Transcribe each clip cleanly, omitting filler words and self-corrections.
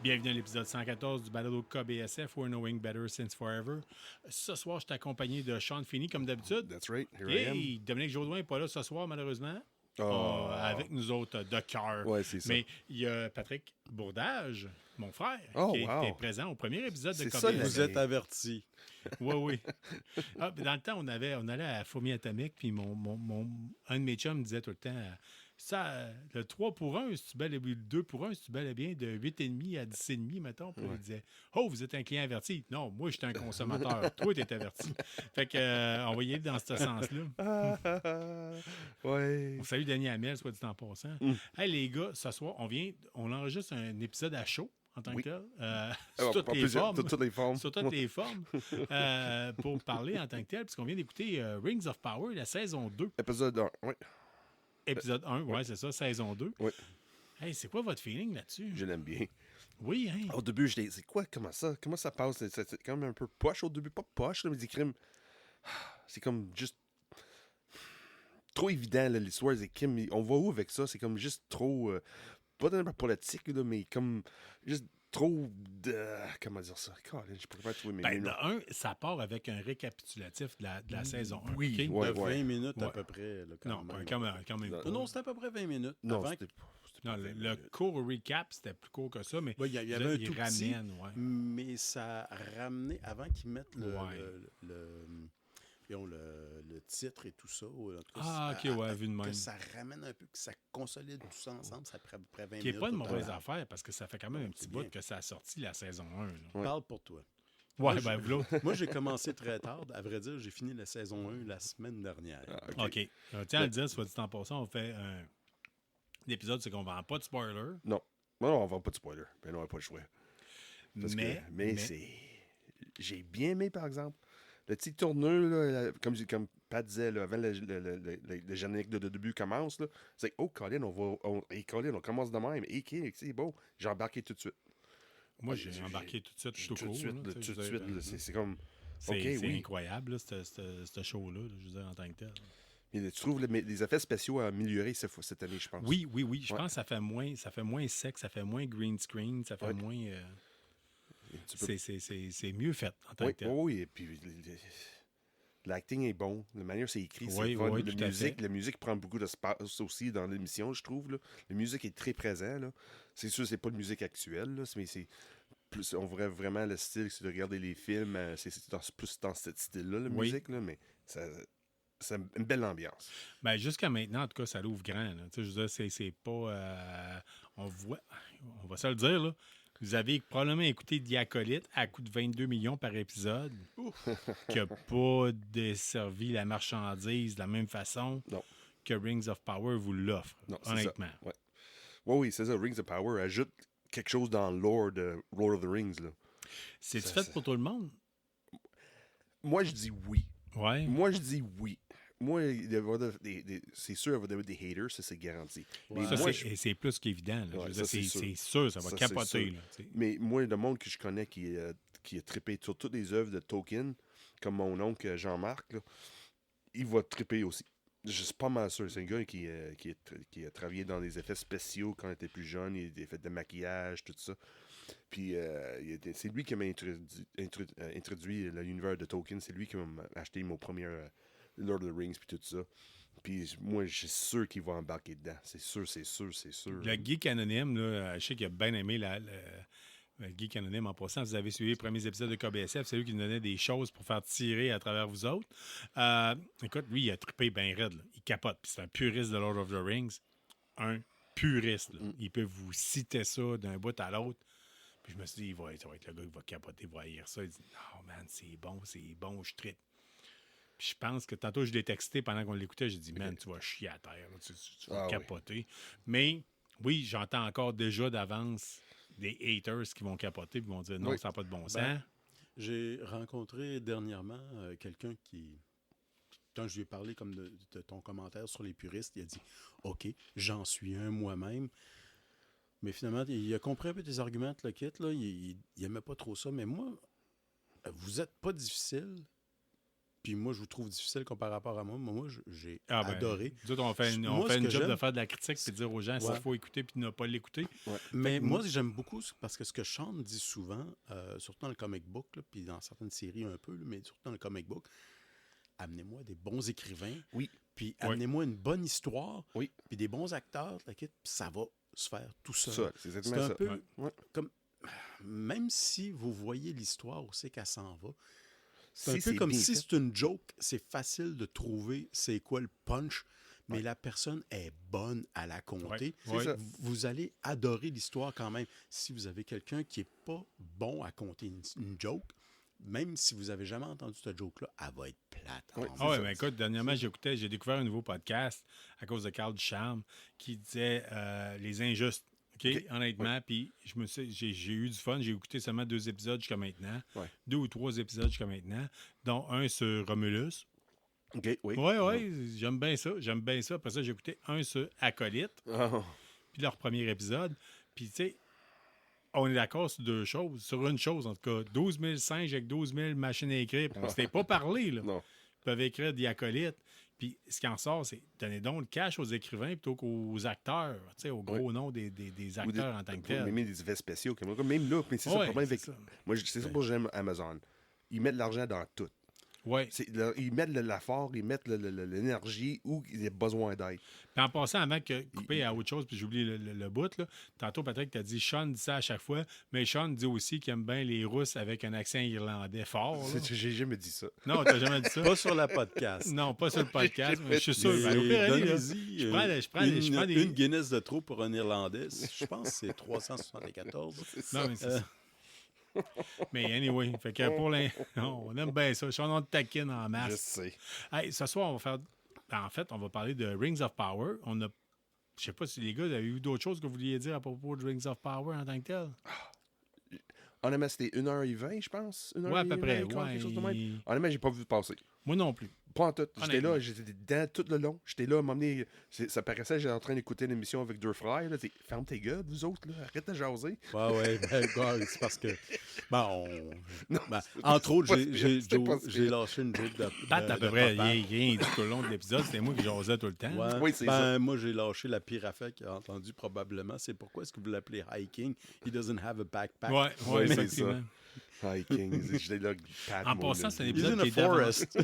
Bienvenue à l'épisode 114 du balado KBSF, We're Knowing Better Since Forever. Ce soir, je suis accompagné de Sean Finney, comme d'habitude. That's right, here I am. Dominique Jaudoin n'est pas là ce soir, malheureusement. Oh. Avec nous autres de cœur. Ouais, c'est ça. Mais il y a Patrick Bourdage, mon frère, Oh, qui wow. était présent au premier épisode de C'est KBSF. ça, Vous êtes avertis. Oui, oui. Ah, dans le temps, on allait à Fourmi Atomique, puis un de mes chums disait tout le temps, ça, le 3 pour 1, si tu bel et bien, le 2 pour 1, si tu bel et bien, de 8,5 à 10,5, mettons. Puis il disait, oh, vous êtes un client averti. Non, moi, j'étais un consommateur. Toi, tu es averti. Fait que, on va y aller dans ce sens-là. Ouais. On salue Denis Hamel, soit dit en passant. Hey, les gars, ce soir, on enregistre un épisode à chaud. En tant que tel, sur toutes les formes. Toutes les formes. Sur toutes les formes, pour parler en tant que tel, puisqu'on vient d'écouter Rings of Power, la saison 2. Épisode 1, oui. Épisode 1, ouais, c'est ça, saison 2. Oui. Hey, c'est quoi votre feeling là-dessus? Je l'aime bien. Oui, hein? Au début, je dis, c'est quoi, comment ça passe? C'est quand même un peu poche au début. Pas poche, là, mais des crimes. C'est comme juste trop évident, là, l'histoire des crimes. On va où avec ça? C'est comme juste trop... pas d'un politique, là, mais comme juste trop de... Comment dire ça? Colin, je pourrais pas trouver mes mots. De un, ça part avec un récapitulatif de la saison 1. Oui, OK? ouais, De 20 minutes à Ouais. peu près. Là, Non, même. quand même pas. Non, c'était à peu près 20 minutes. Non, avant c'était Non, pas le 20 minutes. court recap, c'était plus court que ça, mais Ouais, il y avait un tout petit, ouais. mais ça ramenait, avant qu'ils mettent Ouais. le titre et tout ça, ou en tout cas, Ah, ça- OK, ouais, vu de même. que ça ramène un peu, que ça consolide tout ça ensemble, ça prend à peu près 20 Qui n'est minutes. pas une au mauvaise total. affaire, parce que ça fait quand même un petit c'est bout bien. que ça a sorti la saison 1. Là. Ouais. Parle pour toi. Ouais, ben, vous l'autre. Moi, j'ai commencé très tard. À vrai dire, j'ai fini la saison 1 la semaine dernière. Ah, OK. Tiens à le dire, soit dit en passant, on fait un épisode, c'est qu'on ne vend pas de spoiler. Non. Non, on vend pas de spoiler. Ben non, on n'a pas le choix. Mais c'est... J'ai bien aimé, par exemple. Le petit tourneur, là, comme Pat disait, là, avant le générique de début commence, là, c'est « Oh, Colin, on commence de même. Et c'est beau. » J'ai embarqué tout de suite. moi, j'ai embarqué tout de suite. Je suis Tout de suite, là, tout de suite. Là, c'est comme... C'est OK, c'est oui. incroyable, là, ce show-là, là, je veux dire, en tant que tel. Mais tu trouves les effets spéciaux à améliorer cette année, je pense. Oui. Je Ouais. pense que ça fait moins sec, ça fait moins green screen, ça fait Ouais. moins... Tu peux- c'est mieux fait en tant Oui, que tel. oui, et puis l'acting est bon. La manière c'est écrit, c'est Oui, fun. oui, tout à fait. La musique prend beaucoup d'espace aussi dans l'émission, je trouve. Là. La musique est très présente. Là. C'est sûr, c'est pas de musique actuelle, là, mais c'est plus. On voit vraiment le style, c'est de regarder les films. C'est plus dans ce style-là, la Oui. musique, là, mais c'est une belle ambiance. Ben, jusqu'à maintenant, en tout cas, ça l'ouvre grand. Là. Tu sais, je veux dire, c'est pas... on va se le dire, là. Vous avez probablement écouté Diacolite à coût de 22 millions par épisode, qui n'a pas desservi la marchandise de la même façon Non. que Rings of Power vous l'offre, Non, c'est honnêtement. ça. Ouais. Oui, c'est ça. Rings of Power ajoute quelque chose dans le lore de Lord of the Rings. Là. C'est-tu Ça, fait pour tout le monde? Moi, je dis oui. Ouais. Moi, je dis oui. Moi, il va y avoir c'est sûr, il va y avoir des haters, ça, c'est garanti. Mais Ça, moi, c'est plus qu'évident. là. Ouais, Je veux ça, dire, c'est c'est sûr, ça va Ça, c'est capoter. sûr. Là, tu sais. Mais moi, le monde que je connais qui a trippé sur toutes les œuvres de Tolkien, comme mon oncle Jean-Marc, là, il va tripper aussi. Je suis pas mal sûr. C'est un gars qui a travaillé dans les effets spéciaux quand il était plus jeune. Il a fait de maquillage, tout ça. Puis c'est lui qui m'a introduit l'univers de Tolkien. C'est lui qui m'a acheté mon premier Lord of the Rings, puis tout ça. Puis moi, je suis sûr qu'il va embarquer dedans. C'est sûr. Le geek anonyme, là, je sais qu'il a bien aimé le geek anonyme en passant. Vous avez suivi les premiers épisodes de KBSF, c'est lui qui nous donnait des choses pour faire tirer à travers vous autres. Écoute, lui, il a trippé bien raide. Là. Il capote. Puis c'est un puriste de Lord of the Rings. Un puriste. Là. Il peut vous citer ça d'un bout à l'autre. Puis je me suis dit, ça va être le gars qui va capoter, il va haïr ça. Il dit, non, man, c'est bon, je trippe. Puis je pense que tantôt, je l'ai texté pendant qu'on l'écoutait. J'ai dit, man, tu vas chier à terre. Là, tu vas capoter. Mais oui, j'entends encore déjà d'avance des haters qui vont capoter et qui vont dire non, ça n'a pas de bon sens. J'ai rencontré dernièrement quelqu'un qui... Quand je lui ai parlé comme de ton commentaire sur les puristes, il a dit « OK, j'en suis un moi-même. » Mais finalement, il a compris un peu tes arguments, le kit. Là, il n'aimait pas trop ça. Mais moi, vous êtes pas difficile. puis moi, je vous trouve difficile par rapport à moi. Moi, j'ai Ah, ben, adoré. nous autres, on fait Moi, on ce fait une que job de j'aime- faire de la critique puis de dire aux gens s'il Ouais. faut écouter puis ne pas l'écouter. Mais moi, j'aime beaucoup parce que ce que Sean dit souvent, surtout dans le comic book, là, puis dans certaines séries un peu, là, mais surtout dans le comic book, amenez-moi des bons écrivains, Oui. puis amenez-moi une bonne histoire, Oui. puis des bons acteurs, puis ça va se faire tout seul. Ça, c'est C'est exactement un ça. peu Ouais. comme... Même si vous voyez l'histoire où c'est qu'elle s'en va, c'est Si un peu c'est comme bien si fait. c'est une joke, c'est facile de trouver c'est quoi le punch, mais la personne est bonne à la compter. Ouais. ça. Vous allez adorer l'histoire quand même. Si vous avez quelqu'un qui n'est pas bon à compter une joke, même si vous n'avez jamais entendu cette joke-là, elle va être plate. Ouais, en Ah ouais, ça. mais écoute, dernièrement, j'ai découvert un nouveau podcast à cause de Carl Ducharme qui disait Les Injustes. OK? OK. Honnêtement, puis j'ai eu du fun. J'ai écouté seulement 2 épisodes jusqu'à maintenant. Ouais. 2 ou 3 épisodes jusqu'à maintenant, dont un sur Romulus. OK, oui. Oui, j'aime bien ça. J'aime bien ça. Après ça, j'ai écouté un sur Acolyte, Ah, puis leur premier épisode. Puis, tu sais, on est d'accord sur 2 choses. Sur une chose, en tout cas. 12 000 singes avec 12 000 machines à écrire. Puis on s'était pas parlé, là. non. Ils peuvent écrire des acolytes. Puis ce qui en sort, c'est donner donc le cash aux écrivains plutôt qu'aux acteurs, tu sais, aux gros noms des Ou des- acteurs en tant que tels. Même des effets spéciaux. Comme même là, mais c'est ça Ouais, le problème c'est avec. ça. Moi, c'est ça pour que j'aime Amazon. Ils mettent de l'argent dans tout. Oui. Ils mettent l'effort, ils mettent l'énergie où il a besoin d'aide. Puis en passant, avant que couper à autre chose, puis j'oublie le bout, là, tantôt, Patrick, tu as dit Sean dit ça à chaque fois, mais Sean dit aussi qu'il aime bien les Russes avec un accent irlandais fort. là. J'ai jamais dit ça. Non, t'as jamais dit ça? Pas sur la podcast. Non, pas sur le podcast, mais je suis sûr. Mais Ben, au pire, allez, là, donnez-y, je prends des... une Guinness de trop pour un Irlandais. Je pense que c'est 374. Non, mais c'est ça. Mais anyway, fait que pour on aime bien ça. Sean, on te taquine en Je masse. sais. Hey, ce soir, on va faire... En fait, on va parler de Rings of Power. On a... Je sais pas si les gars, vous avez eu d'autres choses que vous vouliez dire à propos de Rings of Power en tant que tel. Honnêtement, c'était 1h20, je pense. 1h20, Ouais, à peu près. 1h40, quelque chose de même. Ouais. Honnêtement, j'ai pas vu passer. Moi non plus. Pas en tout. J'étais Honnêtement. là, j'étais dedans tout le long. J'étais là à m'emmener. Ça paraissait, j'étais en train d'écouter l'émission avec deux frères. Là. Ferme tes gueules, vous autres, là. Arrête de jaser. Ouais, c'est parce que. Bon, Non, entre autres, pas ce j'ai lâché une joke de. Pat, à de peu près, papa. rien dit tout le long de l'épisode. C'était moi qui jasais tout le temps. Ouais. Oui, c'est ça. Moi, j'ai lâché la pire affaire qu'il a entendu probablement. C'est pourquoi est-ce que vous l'appelez hiking? He doesn't have a backpack. Ouais, Ouais, c'est effectivement. Hiking. J'étais là, Pat, En moi, passant, là. c'est un He's épisode in qui a est forest.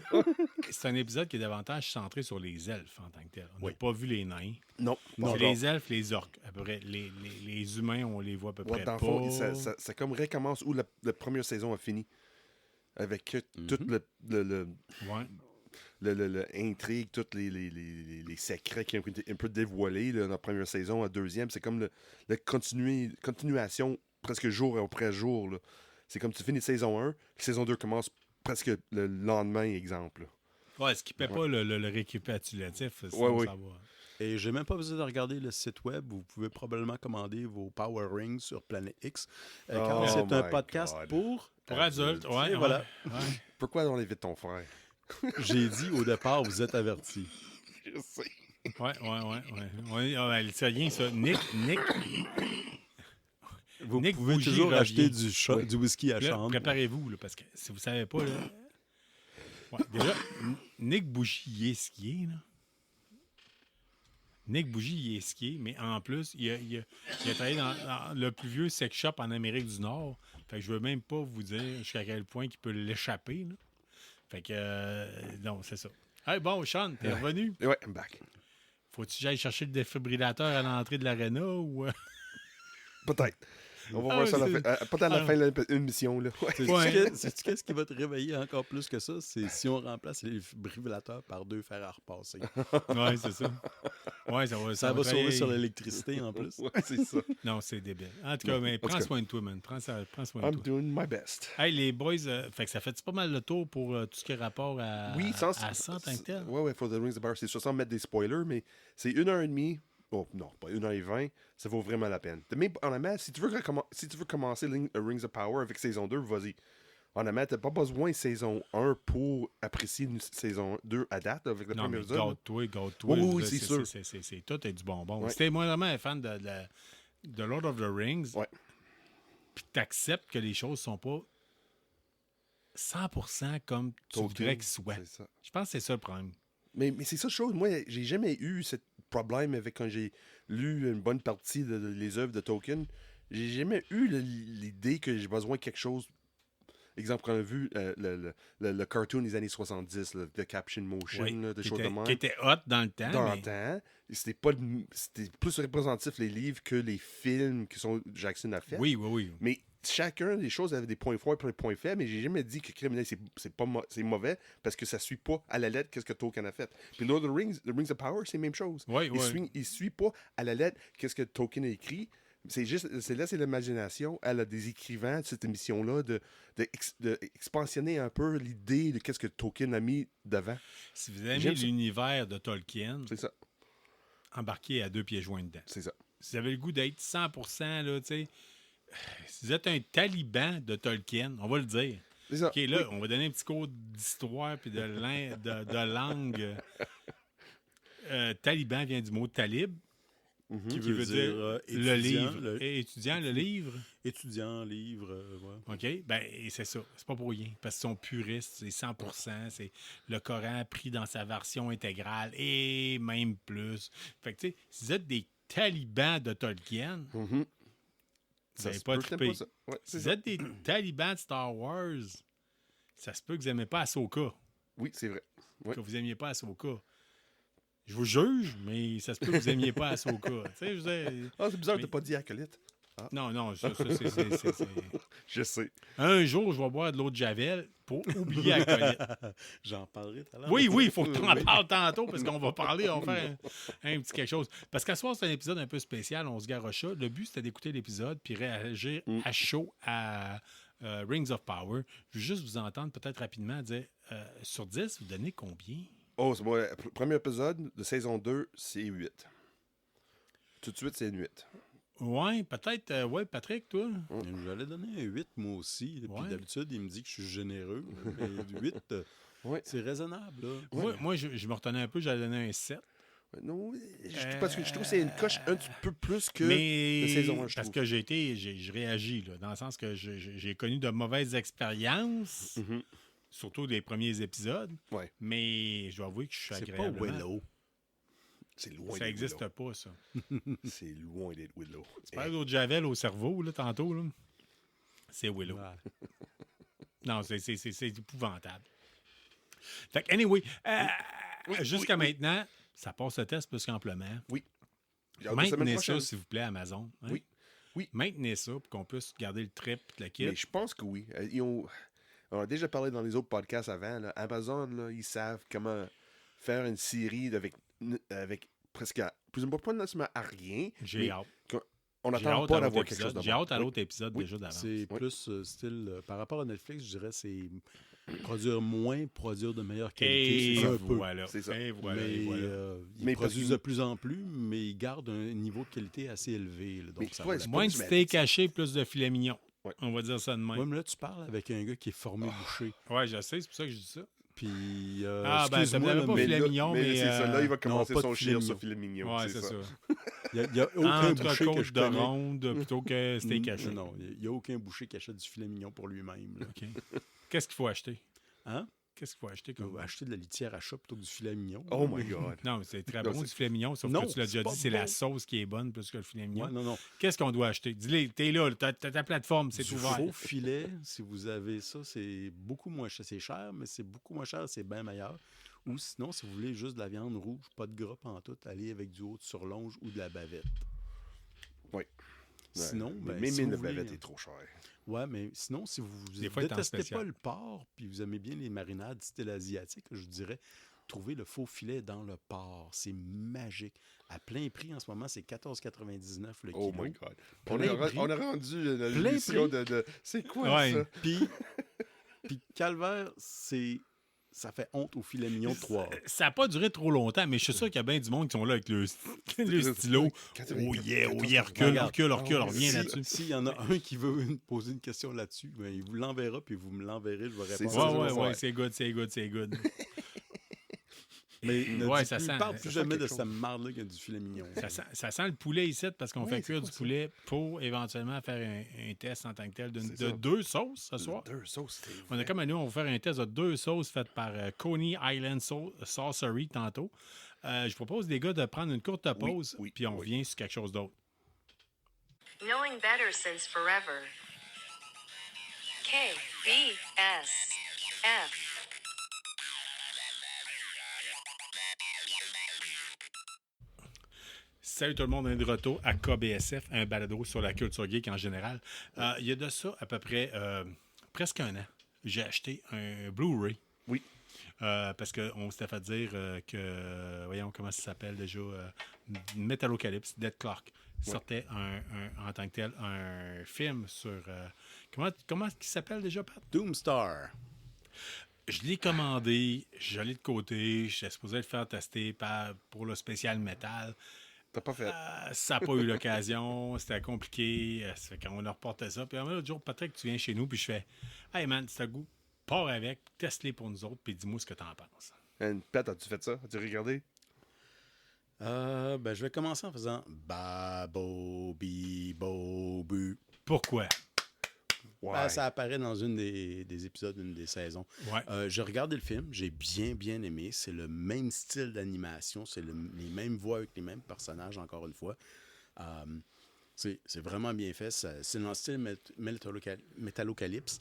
C'est un épisode qui est davantage centré sur les elfes en tant que tel. On n'a Oui. pas vu les nains. Non, C'est pas les elfes, les orques. À peu près. Les humains, on les voit à peu Ouais, près dans le pas. fond, ça comme recommence où la première saison a fini. Avec tout Ouais. le intrigue, tous les secrets qui ont été un peu dévoilés là, dans la première saison, la deuxième. C'est comme la continuation presque jour après jour. Là. C'est comme tu finis saison 1, saison 2 commence presque le lendemain, exemple. Là. Ouais, ce qui ne paie pas le récapitulatif. Ouais. Ça va. Et j'ai même pas besoin de regarder le site web. Vous pouvez probablement commander vos Power Rings sur Planet X. Car Oh c'est un my podcast God. Pour adultes, ouais. Et ouais. voilà. Ouais. Pourquoi on évite ton frère? J'ai dit au départ, vous êtes avertis. Je sais. Ouais, c'est rien, ça. Nick, Vous Nick pouvez Bougie toujours revient. acheter du whisky à là, chambre. préparez-vous, là, parce que si vous ne savez pas, là. Ouais, déjà, Nick Bougie, il est skié, là. Nick Bougie, il est skié, mais en plus, il a travaillé dans le plus vieux sex shop en Amérique du Nord. Fait que je veux même pas vous dire jusqu'à quel point il peut l'échapper, là. Fait que, non, c'est ça. Hey, bon, Sean, t'es revenu? Ouais, I'm back. Faut-tu que j'aille chercher le défibrillateur à l'entrée de l'aréna ou... Peut-être. On va Ah voir ça à ouais, la peut-être à la ah. fin de l'émission. Là. Ouais. Sais-tu qu'est-ce qui va te réveiller encore plus que ça? C'est si on remplace les défibrillateurs par 2 fers à repasser. Ouais, c'est ça. Ouais, ça Ça va sauver travailler. sur l'électricité en plus. Ouais, c'est ça. Non, c'est débile. En tout cas, mais prends soin de toi, man. Prends soin de I'm toi. doing my best. Hey, les boys, fait que ça fait pas mal le tour pour tout ce qui est rapport à, Oui, à ça en tant que tel? Ouais, for the Rings of Power. C'est sûr sans mettre des spoilers, mais c'est 1h30. Oh, non, pas 1h20. Ça vaut vraiment la peine. Mais honnêtement, si tu veux commencer Rings of Power avec saison 2, vas-y. Honnêtement, t'as pas besoin de saison 1 pour apprécier une saison 2 à date avec le Non, premier mais épisode. gâte-toi. Oui, Je veux c'est dire, sûr. C'est tout est du bonbon. Ouais. Si t'es moi vraiment un fan de Lord of the Rings, Ouais. puis t'acceptes que les choses sont pas 100% comme tu voudrais qu'il soit. C'est ça. Je pense que c'est ça le problème. Mais c'est ça la chose. Moi, j'ai jamais eu ce problème avec quand j'ai lu une bonne partie des œuvres de Tolkien. J'ai jamais eu l'idée que j'ai besoin de quelque chose. Exemple, quand on a vu le cartoon des années 70, The Caption Motion, Oui, là, de choses de même. qui était hot dans le temps. Dans mais... le temps, c'était plus représentatif les livres que les films que Jackson a fait. Oui, oui, oui. Mais chacun des choses avait des points forts et des points faibles, mais j'ai jamais dit que Criminel c'est mauvais parce que ça suit pas à la lettre qu'est-ce que Tolkien a fait. Puis Lord of the Rings of Power, c'est la même chose. Oui, oui. Il suit pas à la lettre qu'est-ce que Tolkien a écrit. C'est l'imagination. Elle a des écrivains de cette émission-là de expansionner un peu l'idée de qu'est-ce que Tolkien a mis devant. Si vous aimez l'univers de Tolkien, c'est ça. Embarquez à 2 pieds joints dedans. C'est ça. Si vous avez le goût d'être 100%, là, tu sais, si vous êtes un taliban de Tolkien, on va le dire. C'est ça. OK, là, on va donner un petit cours d'histoire puis de langue. Taliban vient du mot talib. Qui veut dire le livre. Étudiant, le livre. Étudiant, livre, ouais. OK, bien, c'est ça. C'est pas pour rien. Parce qu'ils sont puristes, c'est 100%. C'est le Coran pris dans sa version intégrale et même plus. Fait que, tu sais, si vous êtes des talibans de Tolkien, vous n'avez pas trippé. Ouais, si vous êtes des talibans de Star Wars, ça se peut que vous n'aimez pas Ahsoka. Oui, c'est vrai. Ouais. Que vous n'aimiez pas Ahsoka. Je vous juge, mais ça se peut que vous n'aimiez pas Ahsoka. C'est bizarre de ne pas dire acolyte. Ah. Non, ça c'est... Je sais. Un jour, je vais boire de l'eau de Javel pour oublier acolyte. J'en parlerai tout à l'heure. Oui, il faut qu'on en parle tantôt parce qu'on va parler, on va faire un petit quelque chose. Parce qu'à ce soir, c'est un épisode un peu spécial, on se garocha. Le but, c'était d'écouter l'épisode puis réagir à chaud à Rings of Power. Je veux juste vous entendre peut-être rapidement dire, sur 10, vous donnez combien? Oh, c'est bon. Le premier épisode de saison 2, c'est 8. Tout de suite, c'est une 8. Ouais, peut-être. Ouais, Patrick, toi? J'allais donner un 8, moi aussi. Puis d'habitude, il me dit que je suis généreux. Mais 8, c'est raisonnable. Là. Moi, je me retenais un peu, j'allais donner un 7. Non, parce que je trouve que c'est une coche un petit peu plus que la saison 1, parce que j'ai réagi, là, dans le sens que j'ai connu de mauvaises expériences. Surtout des premiers épisodes. Ouais. Mais je dois avouer que je suis agréablement... C'est pas Willow. C'est loin. Ça n'existe pas, ça. C'est loin d'être Willow. Tu parles d'eau de Javel au cerveau, là, tantôt. Là. C'est Willow. Ouais. Non, c'est épouvantable. Fait que, anyway, jusqu'à maintenant, ça passe le test plus qu'amplement. Oui. Maintenez ça, s'il vous plaît, Amazon. Hein? Oui. Maintenez ça pour qu'on puisse garder le trip et le kit. Mais je pense que oui. On a déjà parlé dans les autres podcasts avant. Là. Amazon, là, ils savent comment faire une série avec presque plus pas nécessairement à rien. J'ai hâte. On n'attend pas d'avoir quelque chose de bon. J'ai hâte à l'autre épisode déjà d'avance. C'est plus style... par rapport à Netflix, je dirais c'est produire moins, produire de meilleure qualité. Et un voilà. peu. C'est ça. Et voilà. Ils produisent de plus en plus, mais ils gardent un niveau de qualité assez élevé. Là, donc ça moins de steak haché, plus de filet mignon. Ouais. On va dire ça de même. Oui, mais là, tu parles avec un gars qui est formé boucher. Oui, je sais, c'est pour ça que je dis ça. Puis, ça me pas filet mignon, mais c'est ça. Là, il va commencer son filet chien sur filet mignon. Oui, c'est ça. Il n'y a aucun boucher que je de connais. ronde plutôt que steak haché. Non, il n'y a aucun boucher qui achète du filet mignon pour lui-même. OK. Qu'est-ce qu'il faut acheter? Hein? Qu'est-ce qu'il faut acheter? Il faut acheter de la litière à chat plutôt que du filet mignon. Oh my God. Non, mais c'est très bon du filet mignon, sauf que tu l'as déjà dit, c'est la sauce qui est bonne plus que le filet mignon. Ouais, non. Qu'est-ce qu'on doit acheter? Dis-le, t'es là, t'as ta plateforme, c'est du ouvert. Faux filet, si vous avez ça, c'est beaucoup moins cher. C'est cher, mais c'est beaucoup moins cher, c'est bien meilleur. Ou sinon, si vous voulez juste de la viande rouge, pas de gras pantoute, allez avec du haut de surlonge ou de la bavette. Oui. Sinon, même si la vous bavette voulez... est trop chère. Ouais, mais sinon, si vous Des fois, détestez pas le porc, puis vous aimez bien les marinades style asiatique, je dirais, trouvez le faux filet dans le porc. C'est magique. À plein prix, en ce moment, c'est 14,99 le kilo. Oh my God. On a rendu la émission de... C'est quoi ça? Puis Calvaire, ça fait honte au filet mignon de 3. Ça n'a pas duré trop longtemps, mais je suis sûr qu'il y a bien du monde qui sont là avec le stylo. Oh yeah, recule, reviens là-dessus. S'il y en a un qui veut poser une question là-dessus, ben, il vous l'enverra, puis vous me l'enverrez, je vais répondre. Ouais, c'est good. Mais ne Ouais, dis ça plus, sent- parle ça plus sent jamais de quelque cette chose. marde-là qu'il y a du filet mignon. Ça sent le poulet ici parce qu'on Oui, fait c'est cuire quoi du ça? poulet pour éventuellement faire un test en tant que tel C'est de ça. 2 sauces ce soir. 2 sauces, c'était On a vrai. comme à nous, on va faire un test de 2 sauces faites par Coney Island Sorcery tantôt. Je propose des gars de prendre une courte pause, oui, puis on oui. revient sur quelque chose d'autre. Knowing better since forever. KBSF. Salut tout le monde, on est de retour à KBSF, un balado sur la culture geek en général. Il y a de ça à peu près presque un an. J'ai acheté un Blu-ray. Oui. Parce qu'on s'était fait dire que, voyons comment ça s'appelle déjà, Metalocalypse, Dead Clock, sortait en tant que tel un film sur... comment il s'appelle déjà, Pat? Doomstar. Je l'ai commandé, je l'ai de côté, j'étais supposé le faire tester pour le spécial métal. T'as pas fait. Ça n'a pas eu l'occasion, c'était compliqué. Ça fait qu'on a reporté ça. Puis un autre jour, Patrick, tu viens chez nous, puis je fais hey man, c'est un goût, pars avec, teste-les pour nous autres, puis dis-moi ce que t'en penses. Pat, as-tu fait ça? As-tu regardé? Ben, je vais commencer en faisant Ba-bo-bi-bo-bu. Pourquoi? Ouais. Ben, ça apparaît dans une des épisodes d'une des saisons. Ouais. J'ai regardé le film, j'ai bien aimé. C'est le même style d'animation, c'est les mêmes voix avec les mêmes personnages, encore une fois. C'est vraiment bien fait. C'est dans le style Metalocalypse.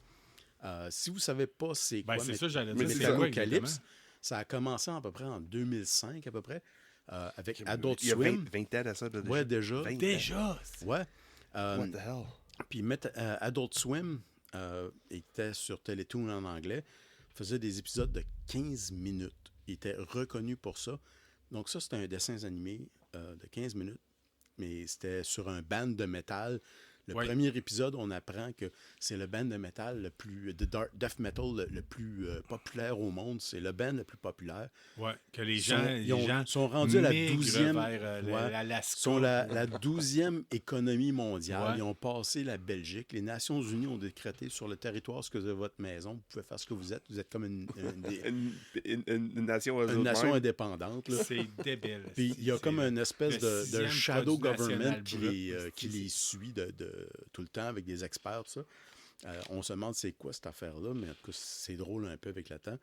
Si vous ne savez pas c'est quoi C'est ça, j'allais dire. c'est Metalocalypse, ça a commencé à peu près en 2005, à peu près, avec Adult Il y a Swim. 20 ans à ça. Déjà. Ouais, déjà. 20 ans. Déjà! Ouais. What the hell? Puis Adult Swim était sur Télétoon en anglais, faisait des épisodes de 15 minutes. Il était reconnu pour ça. Donc ça, c'était un dessin animé de 15 minutes, mais c'était sur un band de métal. Le premier épisode, on apprend que c'est le band de métal le plus... de death metal le plus populaire au monde. C'est le band le plus populaire. Ouais, que les Ils gens sont rendus à la migrent 12e... vers Ouais. l'Alaska. Ils sont la 12e économie mondiale. Ouais. Ils ont passé la Belgique. Les Nations unies ont décrété sur le territoire ce que c'est votre maison. Vous pouvez faire ce que vous êtes. Vous êtes comme une Nation, une nation indépendante. Là. C'est débile. Puis il y a comme une espèce le de 6e shadow Code government national qui brut. les suit tout le temps avec des experts, tout ça. On se demande c'est quoi cette affaire-là, mais en tout cas, c'est drôle un peu avec le temps.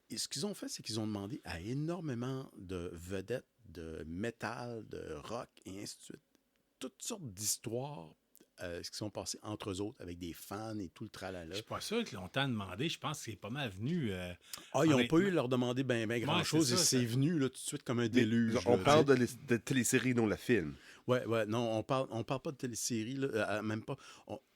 Et ce qu'ils ont fait, c'est qu'ils ont demandé à énormément de vedettes de métal, de rock et ainsi de suite, toutes sortes d'histoires qui sont passées entre eux autres avec des fans et tout le tralala. Je suis pas sûr qu'ils l'ont tant demandé. Je pense que c'est pas mal venu. Ils n'ont pas honnêtement. eu leur demander ben grand-chose c'est et ça, c'est ça- venu là, tout de suite comme un déluge. On là, parle tu sais. de télésérie, non la film. Ouais, non, on parle pas de télésérie, là, même pas.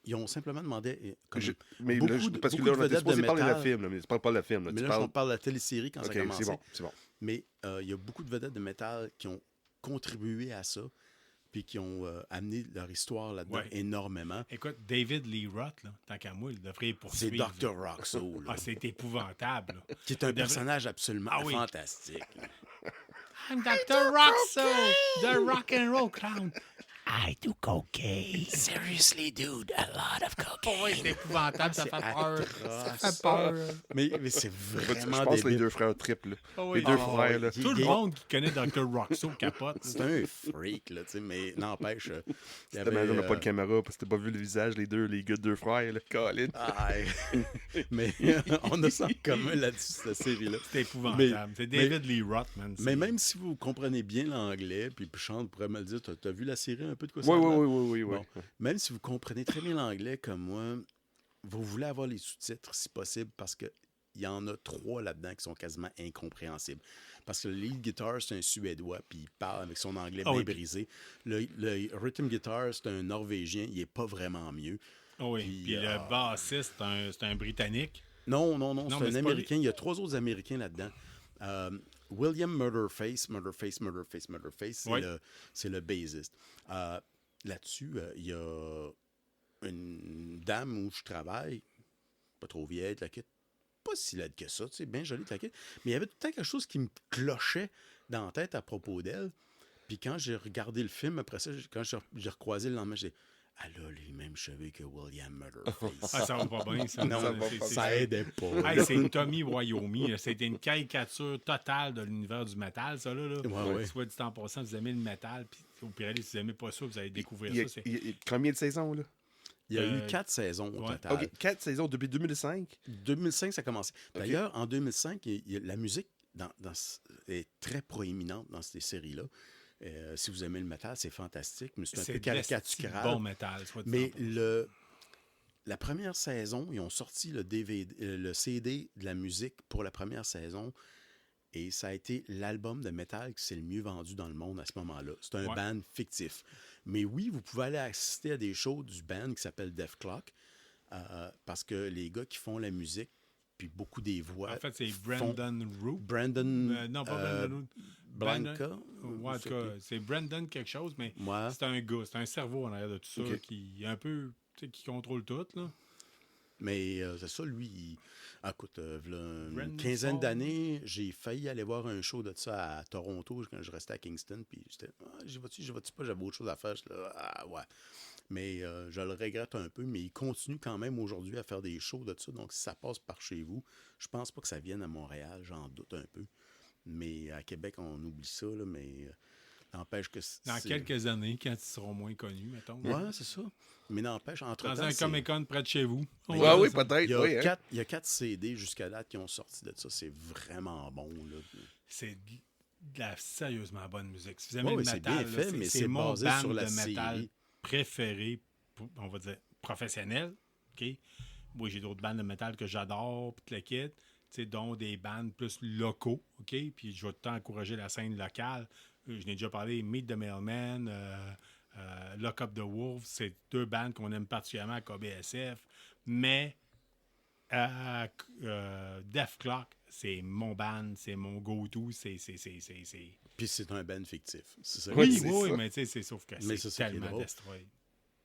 Ils ont simplement demandé comme Mais beaucoup là, de- parce que beaucoup là, de on était vedettes supposé de parler de la métal. film, là, mais tu parles pas de la film. Là. Mais Tu là, parles... on parle de la télésérie quand ça a Ok, commencé. c'est bon. Mais il y a beaucoup de vedettes de métal qui ont contribué à ça, puis qui ont amené leur histoire là-dedans Ouais. énormément. Écoute, David Lee Roth, là, tant qu'à moi, il devrait y C'est poursuivre. Dr. Roxo, là, Ah, c'est épouvantable. là. qui est un devrait- personnage absolument Ah oui. fantastique. là. I'm Dr. Roxo, the rock and roll clown. I do cocaine. Seriously, dude, a lot of cocaine. Oui, c'est épouvantable, ça fait peur. atroce. Ça fait peur. Mais c'est Je vraiment pense que les débile. deux frères triple. Là. Ah oui. Les deux Ah, frères. Là. Tout le monde qui connaît Dr. Roxo capote. C'est un freak, là, tu sais, mais n'empêche. Il y Dommage, avait, on n'a pas de caméra parce que t'as pas vu le visage, les gars de deux frères. Là. Colin. mais on a ça en commun là-dessus, cette série-là. C'est épouvantable. C'est David Lee Roth, man. Mais C'est- même si vous comprenez bien l'anglais, puis Chante pourrait me le dire, t'as vu la série un peu de quoi ça Oui, a l'air? oui. Bon, même si vous comprenez très bien l'anglais comme moi, vous voulez avoir les sous-titres si possible parce qu'il y en a 3 là-dedans qui sont quasiment incompréhensibles. Parce que le lead guitar, c'est un Suédois, puis il parle avec son anglais Ah bien oui. brisé. Le rhythm guitar, c'est un Norvégien, il est pas vraiment mieux. Ah oui. Puis, Puis le bassiste, c'est un Britannique. Non, Non, c'est mais un c'est pas Américain. Il y a 3 autres Américains là-dedans. William Murderface, Oui. c'est le bassiste. Là-dessus, il y a une dame où je travaille, pas trop vieille, la kit, pas si laide que ça, tu sais, bien jolie, la kit, mais il y avait tout le temps quelque chose qui me clochait dans la tête à propos d'elle. Puis quand j'ai regardé le film, après ça, quand j'ai recroisé le lendemain, j'ai dit elle a les mêmes cheveux que William Murderface. Ah, ça va pas bien, ça. Non, ça va pas ça aidait pas. Hey, c'est Tommy Wyoming. C'était une caricature totale de l'univers du métal, ça. Là. Ouais. Soit dit en passant, vous aimez le métal, puis au pire, si vous n'aimez pas ça, vous allez découvrir Il y a- ça. il y a combien de saisons, là? Il y a eu 4 saisons au ouais. total. OK, 4 saisons depuis 2005. 2005, ça a commencé. D'ailleurs, en 2005, la musique est très proéminente dans ces séries-là. Si vous aimez le métal, c'est fantastique, mais c'est un peu caricatural. Bon métal, soit dit Mais en passant. la première saison, ils ont sorti le CD de la musique pour la première saison. Et ça a été l'album de métal qui s'est le mieux vendu dans le monde à ce moment-là. C'est un band fictif. Mais oui, vous pouvez aller assister à des shows du band qui s'appelle Def Clock. Parce que les gars qui font la musique, puis beaucoup des voix. En fait, c'est Brandon Root. Brandon. Non, pas Brandon Root. Blanca. Ouais, en tout cas, c'est Brandon quelque chose, mais Ouais. c'est un gars, c'est un cerveau en arrière de tout ça Ok. qui est un peu, tu sais, qui contrôle tout, là. Mais c'est ça, lui, écoute, v'là une Brandon quinzaine Saul. d'années, j'ai failli aller voir un show de ça à Toronto quand je restais à Kingston, puis j'étais, j'y vas-tu pas, j'avais autre chose à faire. J'étais là, ah ouais. Mais je le regrette un peu, mais il continue quand même aujourd'hui à faire des shows de ça, donc si ça passe par chez vous, je pense pas que ça vienne à Montréal, j'en doute un peu. Mais à Québec, on oublie ça, là, mais n'empêche que Dans quelques années, quand ils seront moins connus, mettons. Ouais, c'est ça. Mais n'empêche, entre-temps, Dans un c'est- Comic-Con près de chez vous. On Ouais, va oui, dire ça. peut-être. Oui, hein. il y a 4 CD jusqu'à date qui ont sorti de ça. C'est vraiment bon. Là. C'est de la sérieusement bonne musique. Si vous aimez Ouais, le c'est métal, bien là, fait, mais c'est c'est mon basé band sur la de métal série. préféré, on va dire, professionnel. OK? Moi, j'ai d'autres bandes de métal que j'adore, puis le kit, dont des bandes plus locaux. OK? Puis je vais tout le temps encourager la scène locale. Je n'ai déjà parlé, Meet the Mailman, Lock Up the Wolves, c'est 2 bandes qu'on aime particulièrement à KBSF. Mais Def Clock, c'est mon band, c'est mon go-to, c'est... Puis c'est un band fictif. C'est ça. Oui, c'est oui, ça. mais tu sais, c'est sauf que Mais c'est c'est ça qui est tellement drôle. destroy.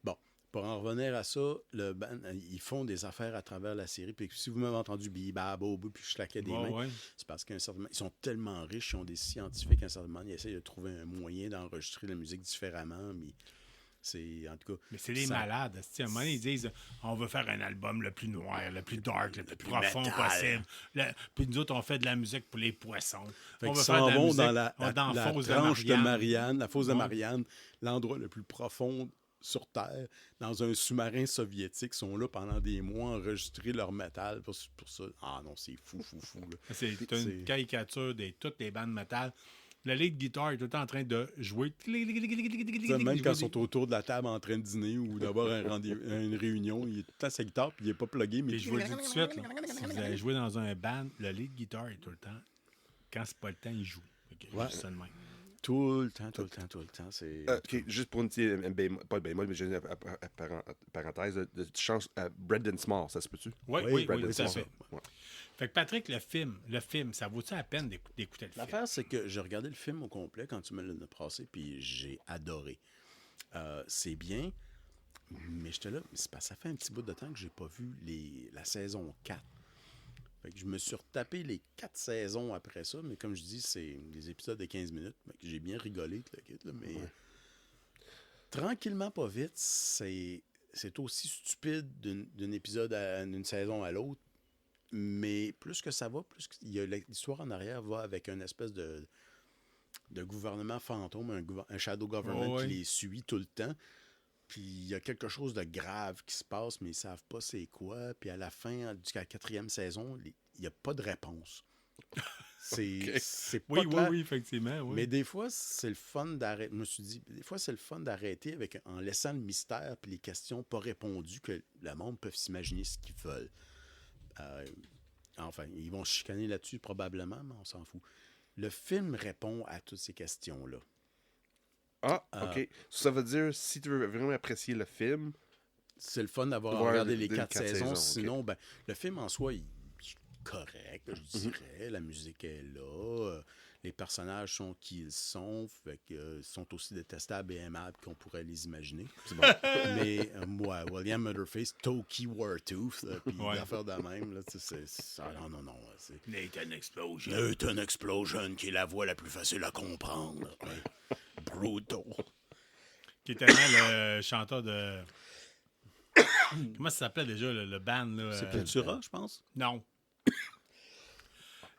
Bon, pour en revenir à ça, le band, ils font des affaires à travers la série. Puis si vous m'avez entendu bibabo, puis je claquais des mains, Ouais. c'est parce qu'à un certain moment, ils sont tellement riches, ils ont des scientifiques à un certain moment, ils essayent de trouver un moyen d'enregistrer la musique différemment. Mais c'est, en tout cas... Mais c'est des ça- malades. À un moment donné, ils disent on va faire un album le plus noir, le plus dark, le plus profond métal. possible. Puis nous autres, on fait de la musique pour les poissons. Fait On qu'ils va faire s'en de la vont musique dans la fosse tranche de Marianne, la fosse de Ouais. Marianne, l'endroit le plus profond sur Terre, dans un sous-marin soviétique. Ils sont là pendant des mois à enregistrer leur métal pour ça. Ah non, c'est fou. Là. C'est une C'est- caricature de toutes les bandes métal. Le lead guitar est tout le temps en train de jouer. Même quand ils sont autour de la table en train de dîner ou d'avoir une réunion, il est tout le temps sa guitare puis il n'est pas plugué. Mais Et je vous le dis tout de suite, là, si vous allez jouer dans un band, le lead guitar est tout le temps. Quand c'est pas le temps, il joue. Ouais. Juste ça de même. tout le temps. C'est... OK, juste pour une petite pas le bémol, mais j'ai une parenthèse de chance à Brendan Small, ça se peut-tu? Oui, Brandon tout à Small. fait. Ouais. Fait que Patrick, le film, ça vaut-tu la peine d'écouter le film? L'affaire, c'est que j'ai regardé le film au complet quand tu me l'as passé, puis j'ai adoré. C'est bien, mais j'étais là, c'est parce que ça fait un petit bout de temps que j'ai pas vu la saison 4. Fait que je me suis retapé les 4 saisons après ça, mais comme je dis, c'est des épisodes de 15 minutes. Fait que j'ai bien rigolé, tout le kit, là, mais tranquillement, pas vite, c'est aussi stupide d'un épisode d'une saison à l'autre. Mais plus que ça va, plus l'histoire en arrière va avec une espèce de gouvernement fantôme, un shadow government Ouais. qui les suit tout le temps. Puis il y a quelque chose de grave qui se passe, mais ils savent pas c'est quoi. Puis à la fin, jusqu'à la 4e saison, il n'y a pas de réponse. C'est pas clair. Oui, effectivement. Oui. Mais des fois, c'est le fun d'arrêter. Je me suis dit, des fois, c'est le fun d'arrêter en laissant le mystère puis les questions pas répondues que le monde peut s'imaginer ce qu'ils veulent. Enfin, ils vont se chicaner là-dessus probablement, mais on s'en fout. Le film répond à toutes ces questions-là. Ah, OK. Ça veut dire, si tu veux vraiment apprécier le film, C'est le fun d'avoir Ouais, regardé les les 4 quatre saisons. saisons, ok. Sinon, ben, le film en soi, il est correct, je dirais. La musique est là. Les personnages sont qui ils sont. Fait que, ils sont aussi détestables et aimables qu'on pourrait les imaginer. c'est bon. Mais moi, William Murderface, Toki Wartooth, puis Ouais. l'affaire de même, là, non. C'est Nathan Explosion. Nathan Explosion, qui est la voix la plus facile à comprendre. Brutal. OK, qui est tellement le chanteur de... Comment ça s'appelait déjà, le band? Là, C'est Pultura, je pense. Non.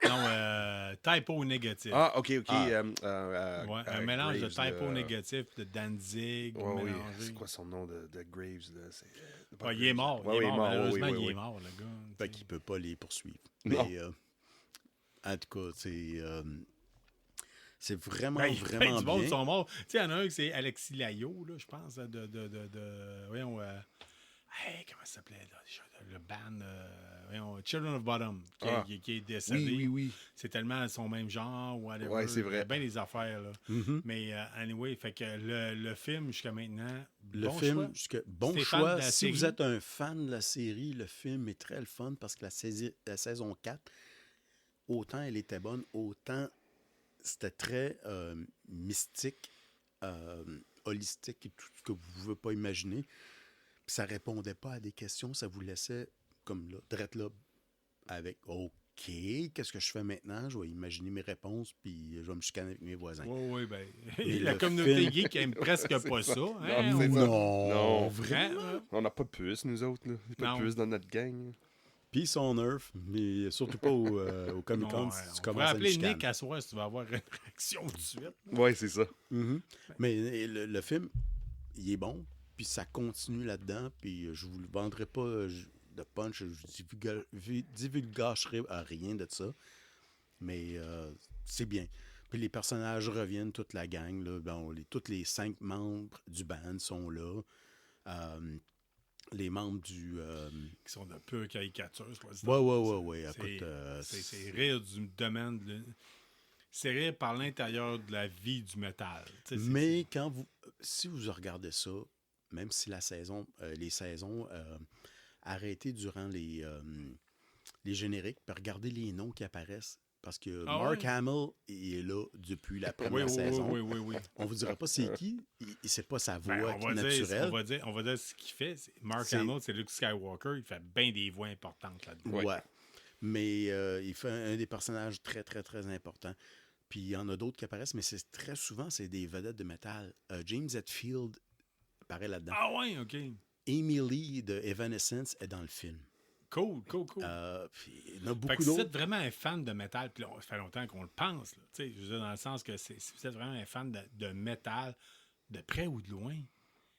Non, Typo Négatif. Ah, OK. Ouais, un mélange de Graves, Typo Négatif, de Danzig, Ouais, oui. mélangé. C'est quoi son nom de Graves? Là? Ah, il est mort. Ouais, il est mort. Malheureusement, oui, il oui. est mort, le gars. Fait qu'il peut pas les poursuivre. Non. Mais, en tout cas, c'est vraiment, Ben, vraiment du monde bien. sont morts. Tu sais, il y en a un qui c'est Alexis Layo, là, je pense, voyons, comment ça s'appelait, là, le band, voyons, Children of Bottom, qui est décédé. Oui. C'est tellement son même genre, whatever. Ouais, c'est vrai. Il y a bien des affaires, là. Mhm. Mais, anyway, fait que le film, jusqu'à maintenant, Le bon film, choix. bon T'es fan choix. de la Si série? vous êtes un fan de la série, le film est très le fun parce que la saison 4, autant elle était bonne, autant c'était très mystique, holistique et tout ce que vous ne pouvez pas imaginer. Puis ça répondait pas à des questions, ça vous laissait comme là, drette là, avec OK, qu'est-ce que je fais maintenant? Je vais imaginer mes réponses, puis je vais me chicaner avec mes voisins. Oui, ben, Et la le communauté film- geek aime presque pas ça. Non, Hein, c'est ça. Non, Non. vraiment. Hein? On n'a pas de puce, nous autres. Là. Pas Non. de puce dans notre gang. Peace on Earth, mais surtout pas au Comic-Con Non, si tu on pourrait commences à me appeler chicaner. Nick à soir si tu vas avoir une réaction tout de suite. Ouais, c'est ça. Mhm. Mais le film, il est bon, puis ça continue là-dedans, puis je vous le vendrai pas de punch, je divulgacherai à rien de ça, mais c'est bien. Puis les personnages reviennent, toute la gang, là, tous les 5 membres du band sont là. Les membres du... Qui sont de pure caricature. Ouais. C'est Écoute, c'est rire du domaine. C'est rire par l'intérieur de la vie du métal. Tu sais, Mais si vous regardez ça, même si les saisons arrêtez durant les génériques, puis regardez les noms qui apparaissent. Parce que Ah Mark ouais? Hamill il est là depuis la Oui, première saison. oui. On vous dira pas c'est qui. C'est pas sa voix Ben, naturelle. on va dire ce qu'il fait. Mark C'est- Hamill, c'est Luke Skywalker. Il fait bien des voix importantes là-dedans. Ouais. Mais il fait un des personnages très, très, très importants. Puis il y en a d'autres qui apparaissent, mais c'est très souvent, c'est des vedettes de métal. James Hetfield apparaît là-dedans. Ah ouais, OK. Amy Lee de Evanescence est dans le film. Cool. Puis il y en a Fait beaucoup que si vous d'autres. êtes vraiment un fan de métal, puis là, ça fait longtemps qu'on le pense, là, tu sais, je veux dire, dans le sens que si vous êtes vraiment un fan de métal, de près ou de loin,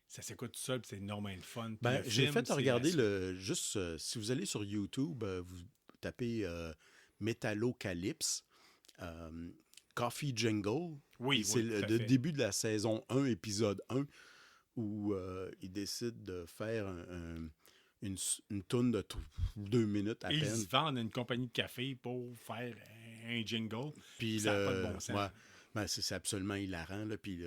ça s'écoute tout seul, puis c'est énormément le fun. Puis Ben, le j'ai film, fait c'est regarder la- si vous allez sur YouTube, vous tapez Métallocalypse, Coffee Jingle. Oui, C'est tout à le fait. début de la saison 1, épisode 1, où il décide de faire une tourne de 2 minutes à Et ils peine. se vendent à une compagnie de café pour faire un jingle. Puis ça n'a pas de bon sens. ouais, ben, c'est absolument hilarant. Là, puis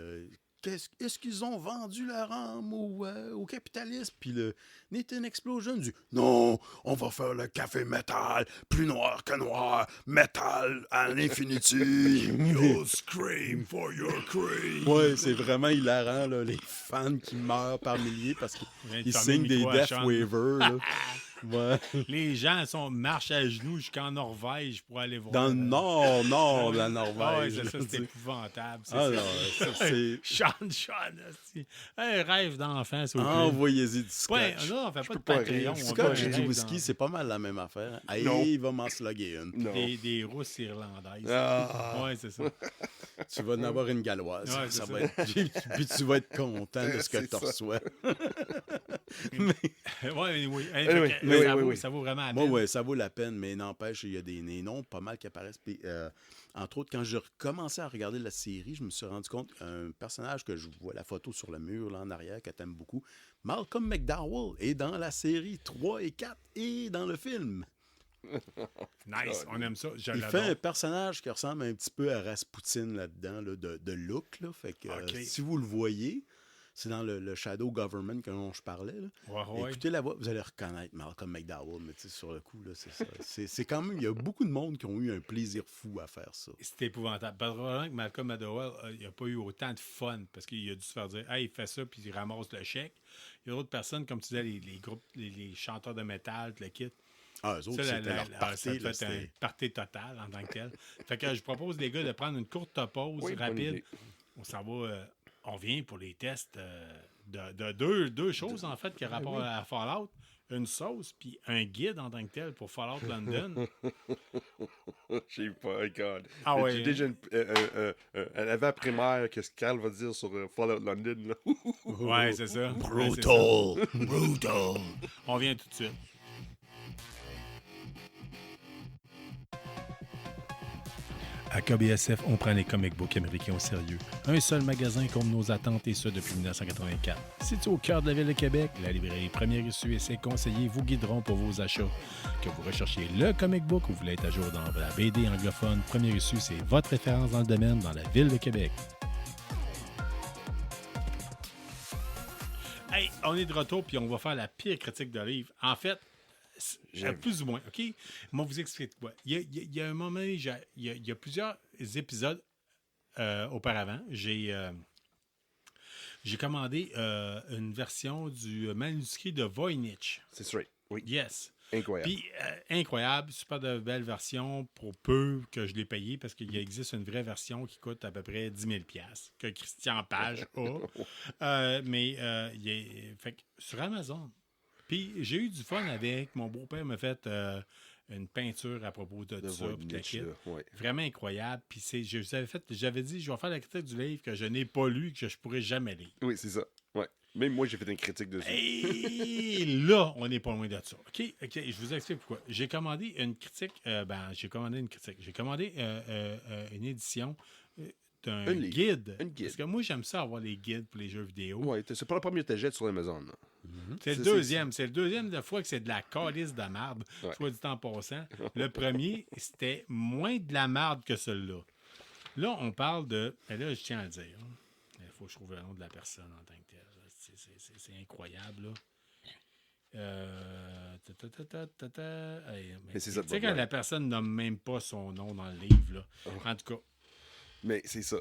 est-ce qu'ils ont vendu leur âme au capitalisme? Puis le Nathan Explosion dit non, on va faire le café métal, plus noir que noir, métal à l'infinity. You scream for your cream. Ouais, c'est vraiment hilarant, là, les fans qui meurent par milliers parce Viens de qu'ils fermer le signent des micro à death Sean. waivers. Là. Ouais. Les gens marchent à genoux jusqu'en Norvège pour aller voir. Dans le nord de la Ah ouais, Norvège. c'est ça, là, c'est tu sais. épouvantable. Ah non, ça, c'est... Sean, aussi. Un rêve d'enfant, s'il vous plaît. Envoyez-y du Ouais, scotch. là, on fait pas de pas Patreon. rire. on Scotch fait et un du rêve whisky, d'enfant. c'est pas mal la même affaire. Hey, Non. il va m'en slugger une. Non. Des rousses irlandaises. Ah. Ouais, c'est ça. Tu vas en avoir une galloise. Ouais, ça c'est va ça. être... puis tu vas être content de ce que C'est tu ça. reçois. Ouais, oui. Hey, Anyway, fait que, oui, ça, oui, vaut, oui. ça vaut vraiment la Moi, peine. ouais, ça vaut la peine, mais n'empêche, il y a des noms pas mal qui apparaissent. Puis, entre autres, quand j'ai recommencé à regarder la série, je me suis rendu compte qu'un personnage que je vois la photo sur le mur là en arrière, que t'aimes beaucoup, Malcolm McDowell, est dans la série 3 et 4 et dans le film. Nice, on aime ça. Je Il l'adore. fait un personnage qui ressemble un petit peu à Rasputin là-dedans, là, de look. Là. Fait que, Ok. si vous le voyez, c'est dans le Shadow Government dont je parlais. Là. Ouais. Écoutez la voix, vous allez reconnaître Malcolm McDowell, mais tu sais, sur le coup, là, c'est ça. C'est quand même, il y a beaucoup de monde qui ont eu un plaisir fou à faire ça. C'est épouvantable. Probablement que Malcolm McDowell, il n'a pas eu autant de fun parce qu'il a dû se faire dire hey, il fait ça puis il ramasse le chèque. Il y a d'autres personnes, comme tu disais, les groupes, les chanteurs de métal, le kit. Ah, eux autres, Ça, c'était leur ça party. te là, fait un c'était- party total en tant que tel. Fait que je propose, les gars, de prendre une courte pause Oui, bonne rapide. idée. On s'en va on vient pour les tests de deux choses, en fait, qui ont rapport à Fallout. Une sauce, puis un guide en tant que tel pour Fallout London. J'ai pas, regarde. Ah ouais, J'ai déjà un avant-primaire que ce Carl va dire sur Fallout London. Là. Ouais, c'est ça. Ouais, c'est ça. Brutal! Brutal! On vient tout de suite. À KBSF, on prend les comic books américains au sérieux. Un seul magasin comme nos attentes et ce depuis 1984. Situé au cœur de la ville de Québec, la librairie Première Issue et ses conseillers vous guideront pour vos achats. Que vous recherchiez le comic book ou vous voulez être à jour dans la BD anglophone, Première Issue, c'est votre référence dans le domaine dans la ville de Québec. Hey, on est de retour puis on va faire la pire critique de livre. En fait, plus ou moins, OK? Moi, vous explique quoi. Il y a un moment, il y a plusieurs épisodes auparavant. J'ai commandé une version du manuscrit de Voynich. C'est straight, oui. Yes. Incroyable. Puis, incroyable, super de belle version pour peu que je l'ai payé parce qu'il existe une vraie version qui coûte à peu près 10 000 $ que Christian Page a. Fait que sur Amazon. Puis j'ai eu du fun avec. Mon beau-père m'a fait une peinture à propos de ça. Voynich, ouais. Vraiment incroyable. Puis j'avais dit, je vais faire la critique du livre que je n'ai pas lu, que je pourrais jamais lire. Oui, c'est ça. Ouais. Même moi, j'ai fait une critique dessus. Et là, on n'est pas loin de ça. OK, je vous explique pourquoi. J'ai commandé une critique. J'ai commandé une édition d'un guide. Un guide. Parce que moi, j'aime ça avoir les guides pour les jeux vidéo. Ouais, c'est pas la première que tu jettes sur Amazon. Là. C'est le deuxième. C'est le deuxième de fois que c'est de la calice de marde, soit dit en passant. Le premier, c'était moins de la marde que celui-là. Là, on parle de... Et là, je tiens à le dire. Il faut que je trouve le nom de la personne en tant que telle. C'est incroyable, là. Mais c'est ça. Tu sais, quand la personne nomme même pas son nom dans le livre, là. En tout cas. Mais c'est ça.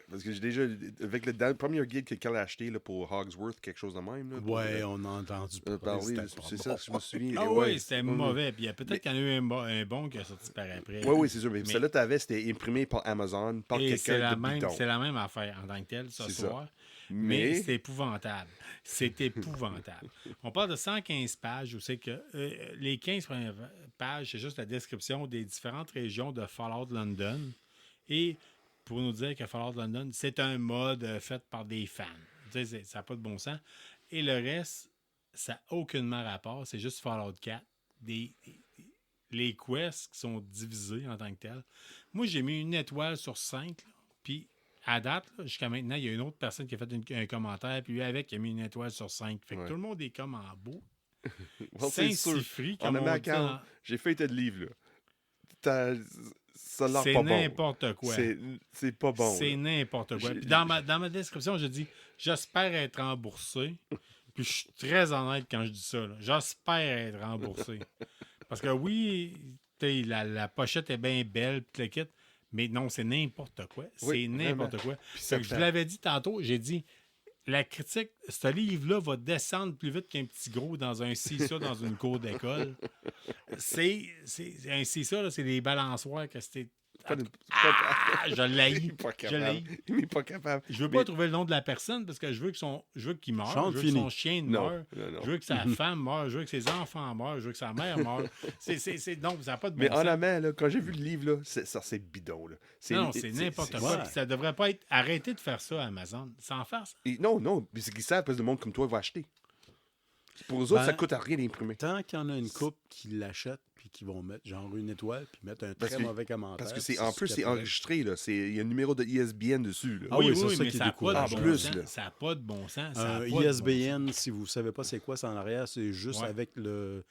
Parce que j'ai déjà, avec le premier guide que Carl a acheté là, pour Hogsworth, quelque chose de même. Là, Ouais, on a entendu parler. C'est ça, je me souviens. Ah oui, c'était mauvais. Puis peut-être qu'il y en a eu un bon qui est sorti par après. Oui, c'est sûr. Mais celle-là, tu avais, c'était imprimé par Amazon, par quelqu'un de bidon. C'est la même affaire en tant que telle ce soir. Ça. Mais c'est épouvantable. C'est épouvantable. On parle de 115 pages où c'est que les 15 premières pages, c'est juste la description des différentes régions de Fallout London. Et pour nous dire que Fallout London, c'est un mode fait par des fans. Tu sais, ça n'a pas de bon sens. Et le reste, ça n'a aucunement rapport. C'est juste Fallout 4. Les quests qui sont divisés en tant que tels. Moi, j'ai mis 1 étoile sur 5. Puis, à date, là, jusqu'à maintenant, il y a une autre personne qui a fait un commentaire. Puis lui, avec, il a mis 1 étoile sur 5. Fait que tout le monde est comme en beau. Saint-Siffry, comme on dit. J'ai fait de livre, là. Ça a l'air c'est pas bon. N'importe quoi. C'est pas bon. C'est n'importe quoi. Puis dans ma description, je dis j'espère être remboursé. Puis je suis très honnête quand je dis ça. Là. J'espère être remboursé. Parce que oui, la pochette est bien belle, puis le kit, mais non, c'est n'importe quoi. C'est n'importe quoi. Je vous l'avais dit tantôt, j'ai dit la critique, ce livre-là va descendre plus vite qu'un petit gros dans un CISA dans une cour d'école. C'est un CISA, là, c'est des balançoires que c'était. Je l'haïs. Il n'est pas capable. Je veux pas trouver le nom de la personne parce que je veux qu'il meure. Je veux que son chien meure. Je veux que sa femme meure. Je veux que ses enfants meurent. Je veux que sa mère meure. Donc, ça n'a pas de bon mais sens. honnêtement, là, quand j'ai vu le livre, là, c'est bidon. Là. Non, c'est n'importe quoi. Ça devrait pas être... Arrêtez de faire ça à Amazon. Sans faire ça. Non. Mais c'est qu'ils savent parce que le monde comme toi va acheter. Pour eux autres, ça coûte à rien d'imprimer. Tant qu'il y en a une couple qui l'achètent puis qui vont mettre genre 1 étoile puis mettre un très mauvais commentaire. Parce que en plus, c'est enregistré. Il y a un numéro de ISBN dessus. Là. Ah oui, mais ça n'a pas de bon sens. Ça n'a pas de bon sens. ISBN, si vous ne savez pas c'est quoi, c'est en arrière, c'est juste avec le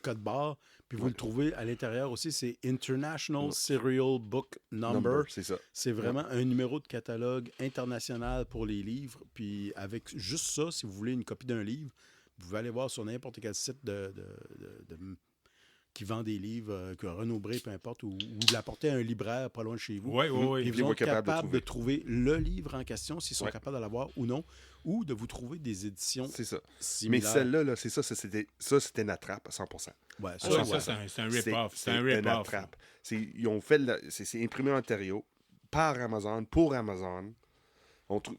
code barre. Puis vous le trouvez à l'intérieur aussi, c'est International Serial Book Number. C'est ça. C'est vraiment un numéro de catalogue international pour les livres. Puis avec juste ça, si vous voulez une copie d'un livre, vous pouvez aller voir sur n'importe quel site qui vend des livres, que Renaud Bré, peu importe, ou de l'apporter à un libraire pas loin de chez vous. Oui. Ils vont être capables de trouver le livre en question, s'ils sont capables de l'avoir ou non, ou de vous trouver des éditions similaires. Mais celle-là, là, c'est ça, c'était une attrape à 100%. Ouais, c'est un rip-off. C'est un rip-off. Ils ont fait, c'est imprimé en Ontario, par Amazon, pour Amazon.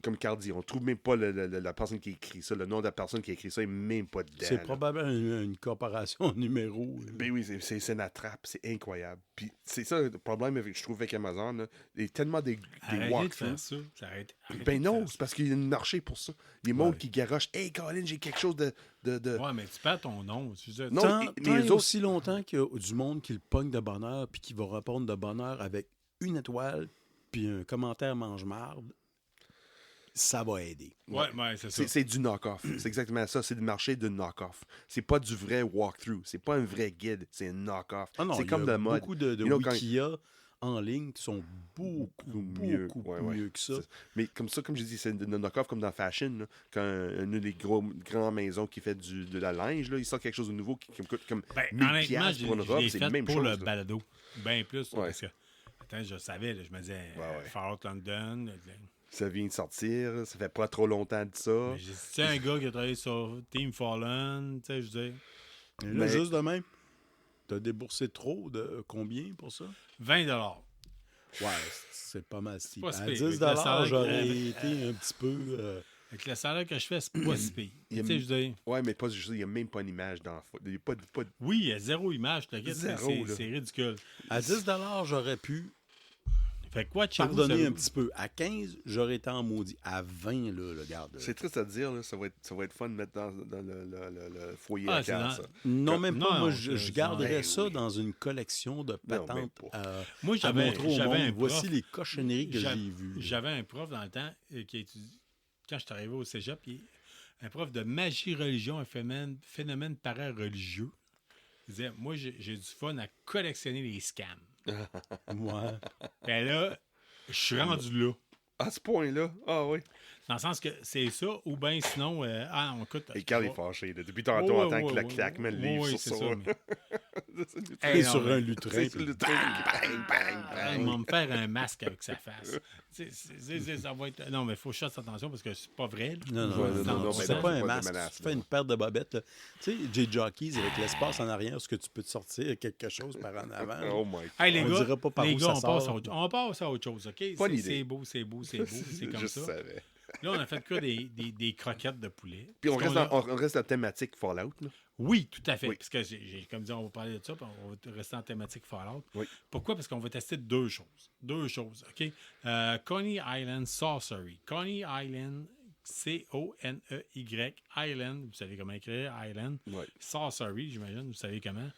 Comme Carl dit, on trouve même pas la personne qui a écrit ça. Le nom de la personne qui a écrit ça est même pas dedans. C'est là. probablement une corporation numéro. Ben oui, c'est une attrape, c'est incroyable. Puis c'est ça le problème, je trouve, avec Amazon. Là. Il y a tellement des Arrêtez de walkthroughs. faire ça. Arrêtez Ben de non, faire c'est parce qu'il y a un marché pour ça. Il y a des monde qui garochent. Hey, Colin, j'ai quelque chose de. ça. Ouais, mais tu perds ton nom. Non, Tant les il y a autres- aussi longtemps qu'il y a du monde qui le pogne de bonheur puis qui va répondre de bonheur avec une étoile puis un commentaire mange-marde, ça va aider. Ouais, c'est ça. C'est du knock-off. C'est exactement ça. C'est le marché de knock-off. C'est pas du vrai walkthrough. C'est pas un vrai guide. C'est un knock-off. Ah non, c'est comme il y a le mode. beaucoup de You know, quand- Wikia en ligne qui sont beaucoup mieux. Ouais, ouais. mieux que ça. Mais comme ça, comme je dis, c'est le knock-off comme dans Fashion. Là. Quand une des grandes maisons qui fait de la linge, là, il sort quelque chose de nouveau qui coûte comme 1000 honnêtement, piastres pour une je robe. l'ai C'est fait la même pour chose. le là. balado. Bien plus. Ouais. Parce que, attends, je savais. Là, je me disais, ouais. Fallout London. Ça vient de sortir. Ça fait pas trop longtemps de ça. Mais j'ai dit, c'est un gars qui a travaillé sur Team Fallen. Tu sais, je dis, Et là, Mais- juste de même, t'as déboursé trop de combien pour ça? 20 Ouais, c'est pas mal si. pas si À pire. 10 Avec le salaire j'aurais que- été un petit peu... Avec le salaire que je fais, c'est pas si pire. Il y a- Tu sais, je dis, Ouais, mais pas juste ça. Il n'y a même pas d'image dans Il n'y a pas de. oui, il y a zéro image. T'inquiète, Zéro, là. c'est ridicule. À 10 j'aurais pu Fait que quoi, Chico, pardonner ça- un petit peu. À 15, j'aurais été en maudit. À 20, là, le garde. C'est triste à dire. Là. Ça va être fun de mettre dans le foyer Ah, à c'est Carl, dans- ça. Non, même pas. Non, Moi, c'est- je garderais Ben ça oui. dans une collection de même patentes pas. Moi, à j'avais montrer au j'avais un monde. Voici prof- les cochonneries que J'a- j'ai vues. J'avais un prof dans le temps qui a étudié, quand je suis arrivé au cégep, un prof de magie religion, un phénomène para-religieux. Il disait, moi, j'ai du fun à collectionner les scams. Moi, Ben là, je suis rendu là. À ce point-là, ah oui. Dans le sens que c'est ça, ou bien sinon, non, écoute. Et Carl est fâché. Là. Depuis tantôt, on entend que la claque met le livre oui, sur c'est ça. ça. mais- et Hey, sur non, un mais- lutrin. C'est puis le truc. Bang, bang, Ils bang. vont me faire un masque avec sa face. Ça va être... Non, mais il faut que je fasse attention parce que c'est pas vrai. là. Non, Ouais, non, non, non, mais c'est non, pas c'est un pas de masque. menace, Tu fais là. une paire de bobettes. là. Tu sais, J-Jockeys avec l'espace en arrière, est-ce que tu peux te sortir quelque chose par en avant? Oh my God. Hey, les On gars, dira pas par les où gars, ça on passe, sort. on passe à autre chose, OK? Bonne idée. C'est beau, c'est comme Je ça. savais. Là, on a fait que des croquettes de poulet. Puis on Parce reste, qu'on on reste dans la thématique Fallout. Là. Oui, tout à fait. Oui. Parce que, comme dit, on va parler de ça, puis on va rester en thématique Fallout. Oui. Pourquoi? Parce qu'on va tester deux choses. OK? Coney Island Sorcery. Coney Island, C-O-N-E-Y, Island, vous savez comment écrire, Island. Oui. Sorcery, j'imagine, vous savez comment.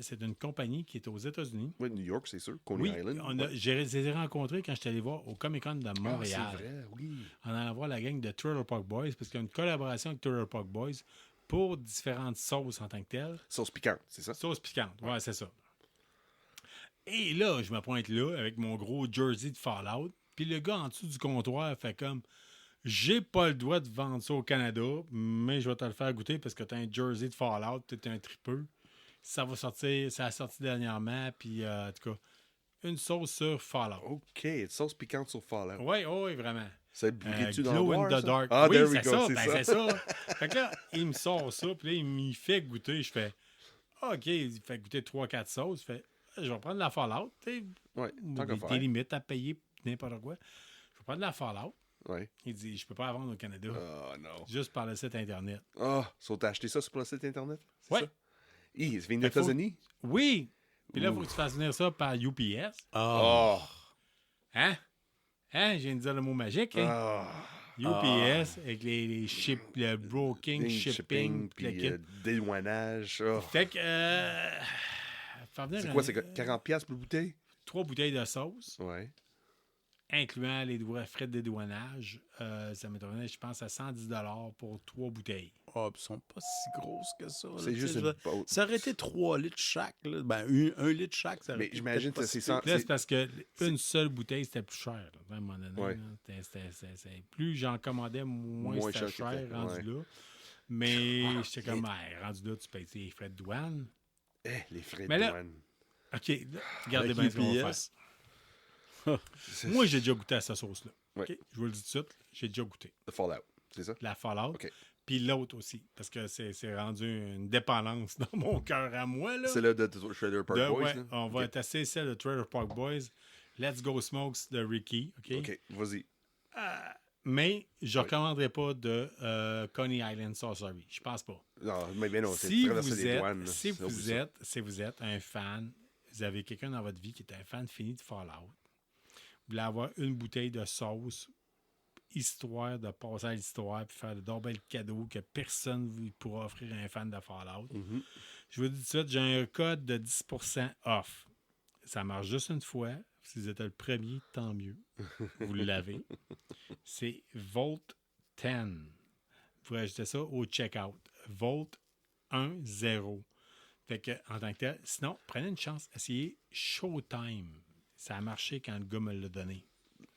C'est une compagnie qui est aux États-Unis. Oui, New York, c'est sûr. Coney Oui, Island. je les ai rencontrés quand j'étais allé voir au Comic-Con de Ah, Montréal. c'est vrai, oui. En allant voir la gang de Trailer Park Boys, parce qu'il y a une collaboration avec Trailer Park Boys pour différentes sauces en tant que telles. Sauce piquante, c'est ça? Sauce piquante, ouais, c'est ça. Et là, je me pointe là avec mon gros jersey de Fallout. Puis le gars en dessous du comptoir fait comme j'ai pas le droit de vendre ça au Canada, mais je vais te le faire goûter parce que t'as un jersey de Fallout, t'es un tripeux. Ça va sortir, ça a sorti dernièrement, puis en tout cas, une sauce sur Fallout. OK, sauce piquante sur Fallout. Oui, vraiment. C'est tu dans Glow le in noir, the ça? dark. Ah, oui, there we c'est go, ça. c'est Ben, ça. c'est ça. Fait que là, il me sort ça, puis là, il m'y fait goûter. Je fais, OK, il fait goûter 3-4 sauces. Je fais, je vais prendre la Fallout. Ouais, tant qu'à Des faire. limites à payer, n'importe quoi. Je vais prendre la Fallout. Ouais. Il dit, je peux pas la vendre au Canada. Oh non. Juste par le site Internet. Ah, so t'as acheté ça sur le site Internet? C'est Ouais. ça? Hi, ça vient Fait des qu'il faut- États-Unis? Oui. Puis là, il faut que tu fasses venir ça par UPS. Ah, Oh! Hein? Hein? Je viens de dire le mot magique. Hein? Ah! UPS avec les le broking, shipping, puis le puis kit. dédouanage. Oh. Fait que. Faire venir C'est un- quoi, c'est 40$ pour la bouteille? 3 bouteilles de sauce, Ouais. incluant les frais de dédouanage. Ça me donnait, je pense, à 110 $ pour 3 bouteilles. ah, ils sont pas si grosses que ça. là, C'est tu juste sais, une là. botte. Ça aurait été 3 litres chaque. Là. Ben, un litre chaque, ça aurait Mais été j'imagine peut-être que c'est pas si sans- pire. Là, c'est parce que une seule bouteille, c'était plus cher. Là, à un moment donné. Ouais. Là. Plus j'en commandais, moins Moins c'était cher cher c'était, rendu ouais. là. Mais j'étais comme, hey, rendu là, tu payes tes frais de douane. Les frais Mais de là- douane. OK, là, regardez Avec bien ce qu'on va UPS. faire. Moi, j'ai déjà goûté à cette sauce-là. Ouais. OK? Je vous le dis tout de suite, j'ai déjà goûté. Le Fallout, c'est ça? La Fallout. OK. Puis l'autre aussi, parce que c'est rendu une dépendance dans mon cœur à moi. Là. C'est là de Shredder Park De- Boys, ouais, là? on va OK. tester celle de Trailer Park Boys. Let's Go Smokes de Ricky. OK? OK, vas-y. Mais je ne recommanderais pas de Coney Island Sorcery. Je pense pas. Non, mais non, c'est Si traverser vous les êtes, douanes. si Ça, vous oublie ça. êtes, si vous êtes un fan, vous avez quelqu'un dans votre vie qui est un fan fini de Fallout, vous voulez avoir une bouteille de sauce, histoire de passer à l'histoire puis faire de belles cadeaux que personne ne pourra offrir à un fan de Fallout. Je vous dis tout de suite, j'ai un code de 10% off. Ça marche juste une fois. Si vous êtes le premier, tant mieux. Vous l'avez. C'est Volt 10. Vous pouvez ajouter ça au checkout. Volt 10. Fait que, en tant que tel, sinon, prenez une chance. Essayez Showtime. Ça a marché quand le gars me l'a donné.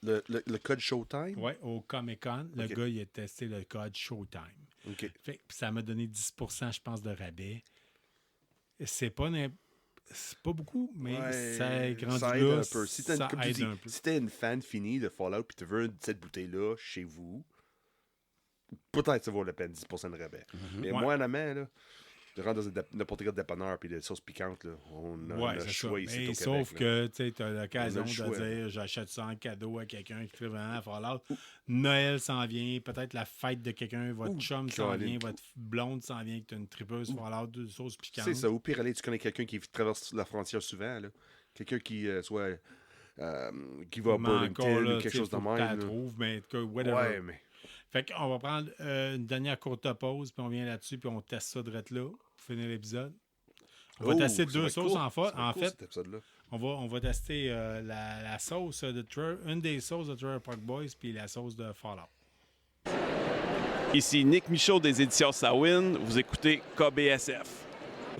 Le code Showtime? Oui, au Comic-Con, le OK. gars, il a testé le code Showtime. OK. Fait que ça m'a donné 10%, je pense, de rabais. C'est pas beaucoup, mais Ouais, ça a grandi ça aide là, un peu. Si t'as ça comme tu aide dis, un peu. si t'es une fan finie de Fallout et tu veux cette bouteille-là chez vous, peut-être ça vaut la peine, 10% de rabais. Mais Ouais. moi, en amont, là, je rentre dans n'importe quel dépanneur puis des sauces piquantes, là, on a Ouais, le c'est choix ça. ici Mais au sauf Québec. là. que tu as l'occasion On a le de choix, dire j'achète ça en cadeau à quelqu'un qui fait vraiment à Fallout. Noël s'en vient, peut-être la fête de quelqu'un, votre Ouh, chum s'en Colin. vient, votre blonde s'en vient, que tu as une tripeuse Fallout, deux sauces piquantes. C'est ça. Au pire, aller, tu connais quelqu'un qui traverse la frontière souvent, là. Quelqu'un qui soit qui va à Mais encore Burlington là, ou quelque tu sais, chose de faut que même. t'la là. trouves, mais en tout cas, whatever. Ouais, mais Fait qu'on va prendre une dernière courte pause, puis on vient là-dessus, puis on teste ça direct là, pour finir l'épisode. On va Oh, tester ça deux va être sauces cool. en Ça va fait. être En cool, fait, cet épisode-là. on va tester la sauce de une des sauces de Trailer Park Boys, puis la sauce de Fallout. Ici Nick Michaud des éditions Sawin. Vous écoutez KBSF.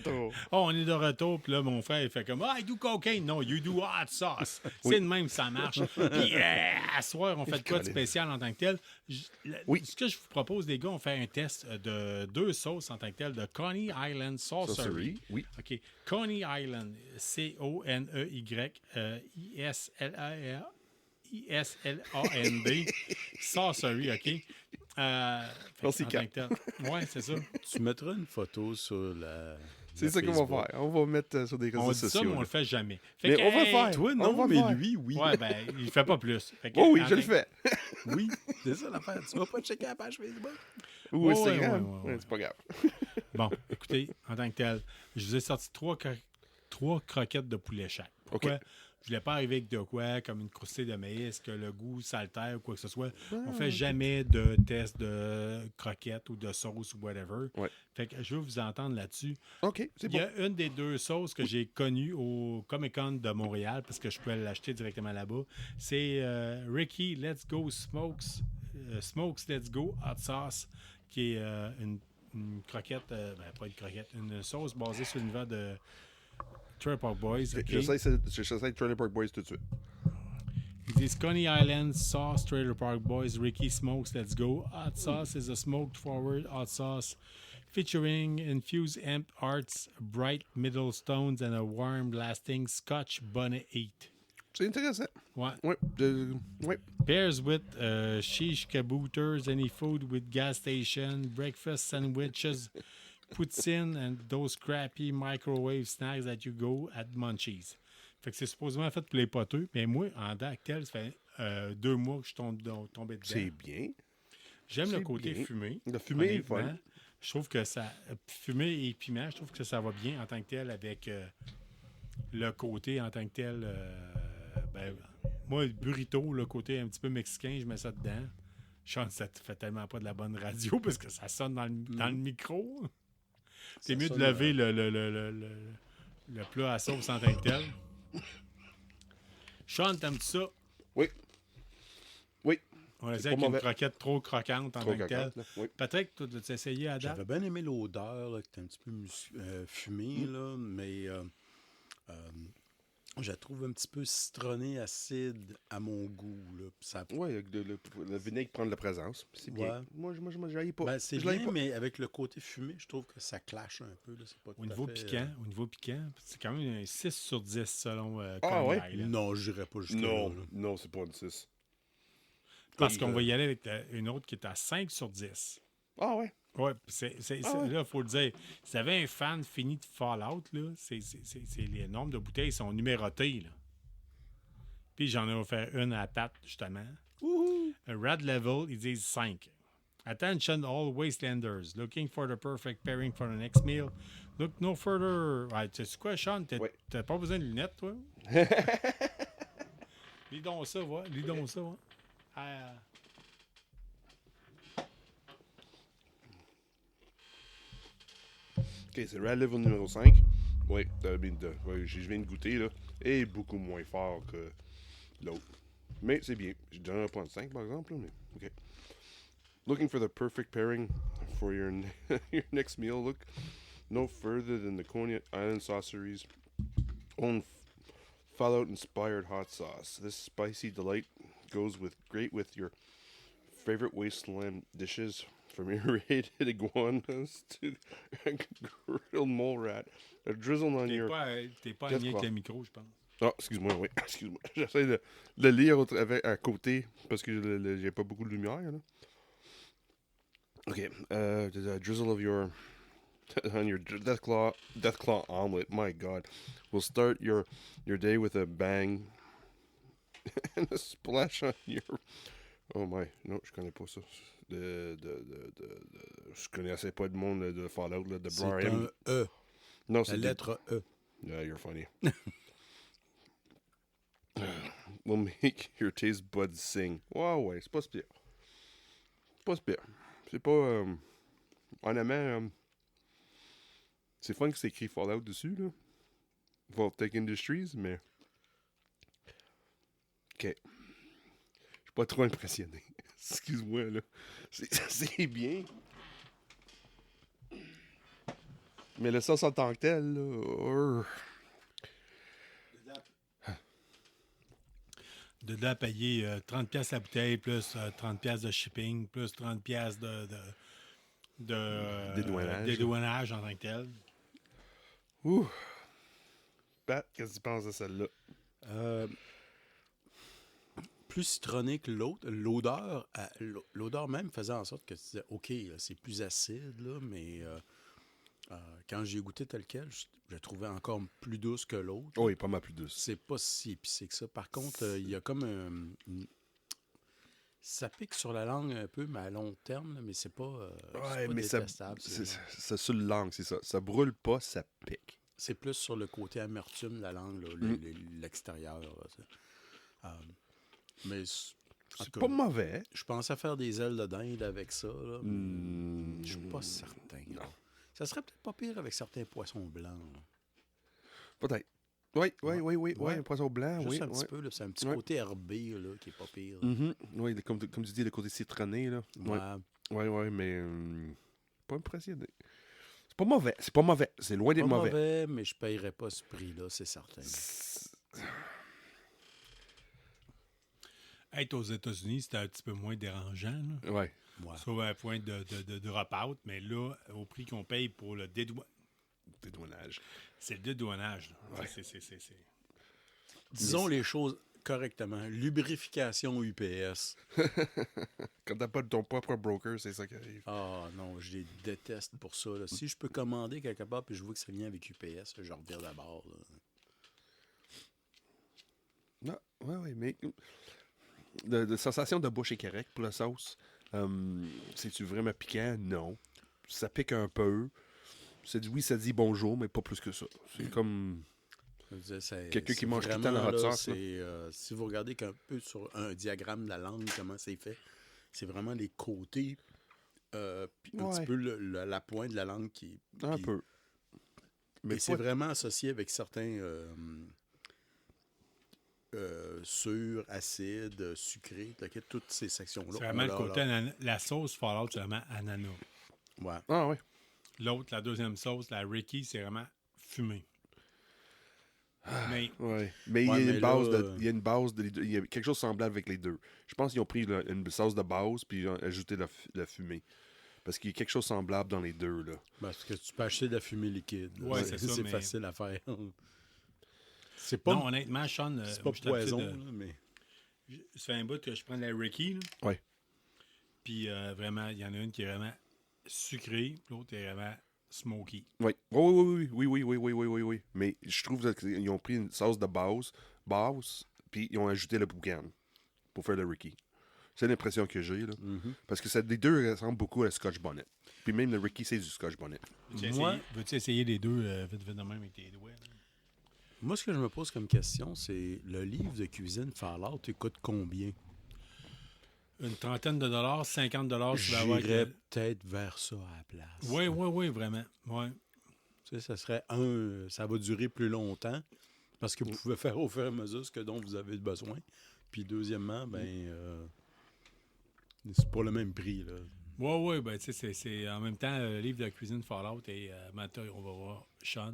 Oh, on est de retour, puis là, mon frère, il fait comme I do cocaine. Non, you do hot sauce. C'est de même que ça marche. Puis, à soir, on fait de quoi de spécial en tant que tel? Oui. Ce que je vous propose, les gars, on fait un test de deux sauces en tant que tel de Coney Island Sorcery. Sorcery, oui. OK. Coney Island, C-O-N-E-Y-S-L-A-N-D. Sorcery, OK? Merci, en tant que tel. Ouais, c'est ça. Tu mettras une photo sur la. C'est la ça qu'on va Facebook. faire. On va mettre sur des réseaux On dit ça, sociaux. mais on là. le fait jamais. Fait Mais que, on va hey, faire. Toi, On non, va mais faire. lui, oui. Ouais, ben, il fait pas plus. Fait que, Oh oui, en je le tant- fais. Oui, c'est ça l'affaire. Tu vas pas checker la page Facebook. Ou Ouais, Instagram. ouais, ouais, ouais. Ouais, c'est pas grave. Bon, écoutez, en tant que tel, je vous ai sorti trois croquettes de poulet chaque. Pourquoi? OK. Je voulais pas arriver avec de quoi, comme une croustille de maïs, que le goût s'altère ou quoi que ce soit. On fait jamais de test de croquettes ou de sauce ou whatever. Ouais. Fait que je veux vous entendre là-dessus. OK, c'est Il bon. y a une des deux sauces que j'ai connues au Comic-Con de Montréal, parce que je pouvais l'acheter directement là-bas. C'est Ricky Let's Go Smokes Let's Go Hot Sauce, qui est une croquette, pas une croquette, une sauce basée sur l'univers de Trailer Park Boys. OK? J'essaie Trailer Park Boys tout de suite. Ils disent Coney Island Sauce Trailer Park Boys Ricky Smokes Let's Go. Hot sauce is a smoked forward hot sauce featuring infused hemp hearts, bright middle stones, and a warm lasting Scotch bonnet heat. C'est intéressant. Ouais. Ouais. Ouais. Pairs with shish kabooters, any food with gas station, breakfast sandwiches, poutine, and those crappy microwave snacks that you go at Munchies. Fait que c'est supposément fait pour les poteux, mais moi, en tant que tel, ça fait 2 mois que je suis tombé dedans. C'est bien. J'aime le c'est côté bien. fumé. Le fumé est honnêtement. fun. Je trouve que ça. Fumé et piment, je trouve que ça va bien en tant que tel avec le côté en tant que tel. Moi, le burrito, le côté un petit peu mexicain, je mets ça dedans. Sean, ça te fait tellement pas de la bonne radio parce que ça sonne dans le micro. C'est mieux de sonne, lever le plat à sauce en tant que tel. Sean, t'aimes-tu ça? Oui. Oui. On l'a dit C'est avec pas une mauvais. croquette trop croquante en Trop tant que tel. croquante, là. Oui. Patrick, toi, tu as essayé à date? J'avais bien aimé l'odeur, là, qui était un petit peu fumée, là, mais je la trouve un petit peu citronnée, acide à mon goût. Là. Puis ça, Oui, le vinaigre prend de la présence. C'est bien. Ouais. Moi, je n'aille pas. ben, c'est Je l'aille bien, pas. mais avec le côté fumé, je trouve que ça clash un peu. Là. C'est pas tout Au à niveau fait, piquant, c'est quand même un 6 sur 10 selon Ah, Coney ouais? Island. Non, je n'irais pas jusqu'à Non, là. là. non, c'est pas une 6. Parce qu'on va y aller avec une autre qui est à 5 sur 10. Ah ouais? Ouais, ouais. là, il faut le dire. Si vous avez un fan fini de Fallout, là, les nombres de bouteilles sont numérotés. Là. Puis j'en ai offert une à Pat, justement. Rad level, ils disent 5. Attention all wastelanders. Looking for the perfect pairing for the next meal. Look no further. Ouais, tu sais quoi, Sean? T'as pas besoin de lunettes, toi? Lis donc ça, va. Lis donc ça, va. OK, c'est Rad Level numéro 5. Oui, je viens de goûter, là. Et beaucoup moins fort que l'autre. Mais c'est bien. Je donne 1.5 par exemple, là, mais OK. Looking for the perfect pairing for your your next meal. Look no further than the Coney Island Saucery's own Fallout-inspired hot sauce. This spicy delight goes great with your favorite wasteland dishes, from irritated iguanas to grilled mole rat. A drizzle on your... T'es pas aligné avec le micro, je pense. Ah, excuse-moi, oui. Excuse-moi. J'essaie de le lire à côté parce que j'ai pas beaucoup de lumière, là. Okay, the drizzle of your on your Deathclaw omelet. My God, will start your day with a bang and a splash on your. Oh my, non, je connais pas ça. Je connaissais pas de monde de Fallout là, de Brian. C'est un E. Non, La c'est lettre E. Yeah, you're funny. Will make your taste buds sing. Wow, ouais, c'est pas si pire. Pas si pire. C'est pas. Honnêtement, c'est fun que c'est écrit Fallout dessus, là. Vault-Tec Industries, mais. Ok. Je suis pas trop impressionné. Excuse-moi, là. C'est bien. Mais le sauce en tant que tel, là. Dedans, payer 30$ la bouteille, plus 30$ de shipping, plus 30$ de dédouanage en tant que tel. Ouh. Pat, qu'est-ce que tu penses de celle-là? Plus citronné que l'autre. L'odeur même faisait en sorte que tu disais, OK, là, c'est plus acide, là, mais quand j'ai goûté tel quel, je trouvais encore plus douce que l'autre. Oh, il est pas mal plus douce. C'est pas si épicé que ça. Par contre, il y a comme ça pique sur la langue un peu, mais à long terme, là, mais c'est pas, ouais, pas mais détestable. ça sur la langue, c'est ça. Ça brûle pas, ça pique. C'est plus sur le côté amertume de la langue, là, l'extérieur. Là, mais C'est pas mauvais. je pensais faire des ailes de dinde avec ça. Là, je suis pas certain. Non. Là. Ça serait peut-être pas pire avec certains poissons blancs. Là. Peut-être. Oui, un poisson blanc, Juste oui. un petit peu, là, c'est un petit côté herbé là, qui est pas pire. Oui, comme tu dis, le côté citronné, là. Oui, mais pas impressionné. C'est pas mauvais. C'est loin d'être Pas mauvais. mauvais, mais je payerais pas ce prix-là, c'est certain. Être aux États-Unis, c'était un petit peu moins dérangeant. Là. Ouais. Sauf à un point de drop-out, mais là, au prix qu'on paye pour le Dédouanage. c'est le dédouanage. Là. Ouais. C'est... Disons les choses correctement. Lubrification UPS. Quand t'as pas ton propre broker, c'est ça qui arrive. Ah non, je les déteste pour ça. Là. Si je peux commander quelque part puis je vois que ça vient avec UPS, je revire d'abord. Non, oui, mais la sensation de bouche est correcte pour la sauce. C'est-tu vraiment piquant? Non. Ça pique un peu. Oui, ça dit bonjour, mais pas plus que ça. C'est comme quelqu'un qui mange tout le temps la hot sauce. Si vous regardez un peu sur un diagramme de la langue, comment c'est fait, c'est vraiment les côtés, puis un petit peu la pointe de la langue qui... Un peu. Mais c'est vraiment associé avec certains sûrs, acides, sucrés, toutes ces sections-là. C'est vraiment le côté la sauce Fallout, c'est vraiment ananas. Ouais. Ah ouais. L'autre, la deuxième sauce, la Ricky, c'est vraiment fumé. Mais il y a une base il y a quelque chose de semblable avec les deux. Je pense qu'ils ont pris une sauce de base puis ils ont ajouté la fumée. Parce qu'il y a quelque chose de semblable dans les deux, là. Parce que tu peux acheter de la fumée liquide. Ouais, c'est ça, mais... facile à faire. C'est pas... Non, honnêtement, Sean... c'est pas poison, là, mais... Ça fait un bout que je prends la Ricky, là. Ouais. Puis vraiment, il y en a une qui est vraiment sucrée, l'autre est vraiment smoky. Oui. Mais je trouve qu'ils ont pris une sauce de base, puis ils ont ajouté le boucan pour faire le Ricky. C'est l'impression que j'ai. Là. Parce que les deux ressemblent beaucoup à Scotch Bonnet. Puis même le Ricky, c'est du Scotch Bonnet. Veux-tu essayer les deux vite de même avec tes doigts? Là? Moi, ce que je me pose comme question, c'est le livre de cuisine Fallout, il coûte combien? Une trentaine de dollars, 50 dollars, tu vas avoir. J'irais peut-être vers ça à la place. Oui, vraiment. Ouais. Tu sais, ça serait ça va durer plus longtemps parce que vous pouvez faire au fur et à mesure ce dont vous avez besoin. Puis deuxièmement, c'est pas le même prix, là. Oui, ben tu sais, c'est en même temps le livre de cuisine Fallout et maintenant, on va voir Sean.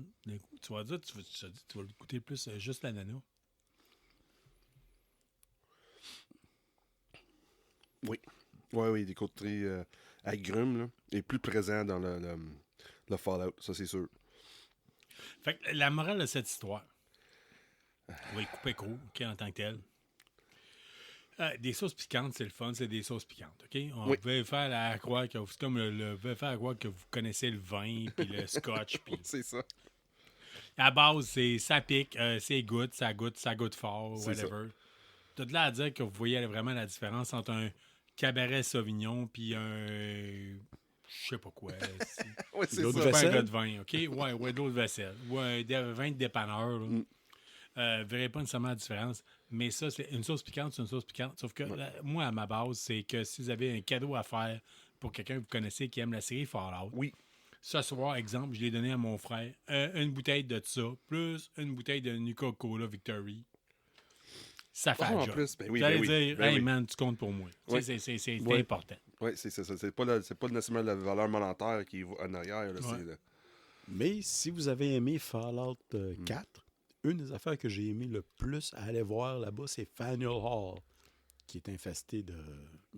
Tu vas dire, tu vas le goûter plus juste l'ananas. Oui, des côtés agrumes, là, et plus présents dans le Fallout, ça c'est sûr. Fait que la morale de cette histoire, on va y couper court, OK, en tant que tel. Des sauces piquantes, c'est le fun, c'est des sauces piquantes, OK? On veut faire croire que c'est comme faire croire que vous connaissez le vin puis le scotch. Puis C'est ça. à la base, ça pique, c'est ça goûte fort, C'est whatever. T'as de là à dire que vous voyez vraiment la différence entre un cabaret sauvignon puis un... Je sais pas quoi. Oui, c'est L'autre ça. Pas un vaisselle? gars de vin, OK? Ouais, de l'eau de vaisselle. Ouais, vin de dépanneur, là. Verrez pas nécessairement la différence. Mais ça, c'est une sauce piquante, c'est une sauce piquante. Sauf que moi, à ma base, c'est que si vous avez un cadeau à faire pour quelqu'un que vous connaissez qui aime la série Fallout, ce soir, exemple, je l'ai donné à mon frère, une bouteille de ça, plus une bouteille de Nuka-Cola Victory. Ça fait en job. plus, ben oui, vous allez ben oui, dire, ben hey oui. man, tu comptes pour moi. Tu sais, c'est important. Oui, c'est ça. C'est pas nécessairement la valeur monétaire qui est en arrière. Là, c'est, Mais si vous avez aimé Fallout 4, une des affaires que j'ai aimé le plus à aller voir là-bas, c'est Faneuil Hall, qui est infesté de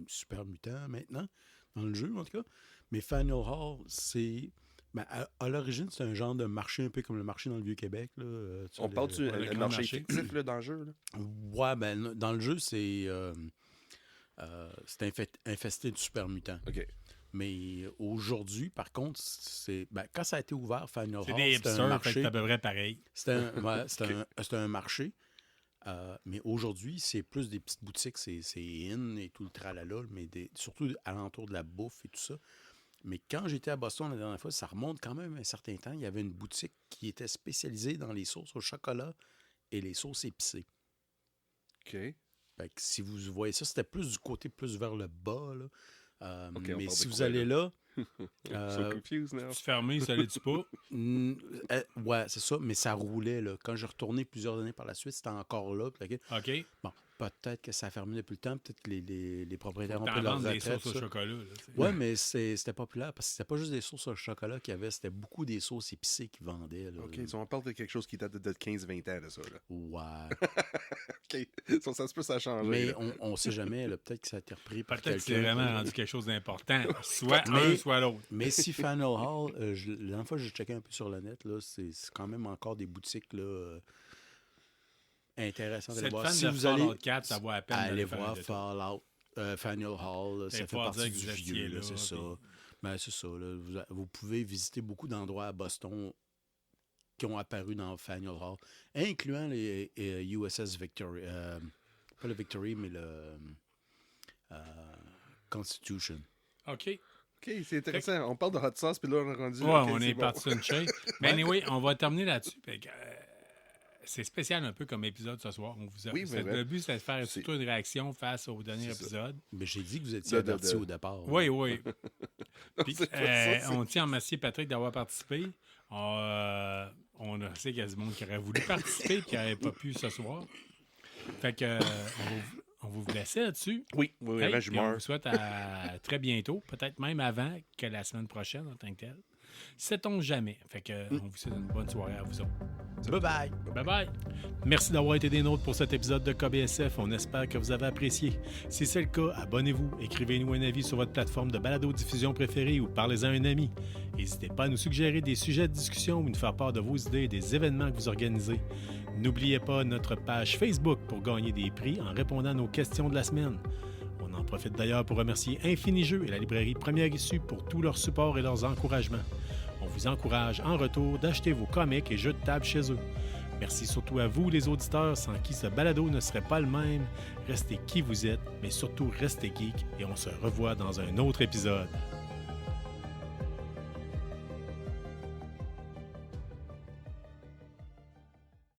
super mutants maintenant, dans le jeu en tout cas. Mais Faneuil Hall, c'est... Ben, à l'origine, c'est un genre de marché un peu comme le marché dans le Vieux-Québec. Là. on parle du le grand marché marché. fictif là, dans le jeu. Là? Ouais, ben dans le jeu, c'est infesté de super mutants. OK. Mais aujourd'hui, par contre, c'est quand ça a été ouvert, Faneuil Hall, C'est des c'était un hipsters, fait que marché. c'est à peu près pareil. C'était un marché. Mais aujourd'hui, c'est plus des petites boutiques, c'est in et tout le tralala, mais surtout alentour de la bouffe et tout ça. Mais quand j'étais à Boston la dernière fois, ça remonte quand même un certain temps, il y avait une boutique qui était spécialisée dans les sauces au chocolat et les sauces épicées. OK. Fait que si vous voyez ça, c'était plus du côté plus vers le bas, là. OK, on mais parle si de vous quoi, allez là, So confused now. Tu fermé, ça l'est-tu pas? ouais, c'est ça, mais ça roulait, là. Quand j'ai retourné plusieurs années par la suite, c'était encore là. Puis, OK. bon, peut-être que ça a fermé depuis le temps, peut-être que les propriétaires ont T'en pris leur vends des retraite. sauces au ça. chocolat. Là, tu sais. Ouais, mais c'était populaire parce que c'était pas juste des sauces au chocolat qu'il y avait, c'était beaucoup des sauces épicées qu'ils vendaient. Là. OK, on parle de quelque chose qui date de 15-20 ans de ça. Là. Ouais. OK. Ça se peut, ça a changé. Mais là. on sait jamais, là, peut-être que ça a été repris par Peut-être que c'est quelqu'un. vraiment rendu quelque chose d'important. Soit un, soit l'autre. Mais si Faneuil Hall, la dernière fois que j'ai checké un peu sur le net, là, c'est quand même encore des boutiques là, intéressantes à aller Cette voir. fan Si de vous Fallout allez 4, ça vaut la peine aller d'aller faire un voir détour. Fallout, Faneuil Hall, là, ça fait pas partie dire que du vous étiez vieux, là, là, c'est ça. puis- Ben, c'est ça. Là, vous pouvez visiter beaucoup d'endroits à Boston qui ont apparu dans Faneuil Hall, incluant les USS Victory. Pas le Victory, mais le Constitution. OK. OK, c'est intéressant. On parle de hot sauce, puis là, on est rendu... Ouais, OK, on c'est est bon. parti sur une chaîne. Mais anyway, on va terminer là-dessus. Fait que, c'est spécial un peu comme épisode ce soir. Oui, mais le but, c'est de faire c'est- surtout une réaction face au dernier c'est ça. épisode. Mais j'ai dit que vous étiez averti au départ. Oui, oui. Puis, C'est pas ça, c'est- on tient à remercier Patrick d'avoir participé. On a sait qu'il y a du monde qui aurait voulu participer et qui n'aurait pas pu ce soir. Fait que on va vous laisser là-dessus. Oui, Hey, avant, je puis on meurs. vous souhaite à très bientôt, peut-être même avant que la semaine prochaine en tant que telle. Sait-on jamais. Fait que on vous souhaite une bonne soirée à vous autres. Bye-bye! Bye-bye! Merci d'avoir été des nôtres pour cet épisode de KBSF. On espère que vous avez apprécié. Si c'est le cas, abonnez-vous, écrivez-nous un avis sur votre plateforme de balado-diffusion préférée ou parlez-en à un ami. N'hésitez pas à nous suggérer des sujets de discussion ou nous faire part de vos idées et des événements que vous organisez. N'oubliez pas notre page Facebook pour gagner des prix en répondant à nos questions de la semaine. On en profite d'ailleurs pour remercier Infini-Jeux et la librairie Première Issue pour tout leur support et leurs encouragements. On vous encourage en retour d'acheter vos comics et jeux de table chez eux. Merci surtout à vous, les auditeurs, sans qui ce balado ne serait pas le même. Restez qui vous êtes, mais surtout restez geek et on se revoit dans un autre épisode.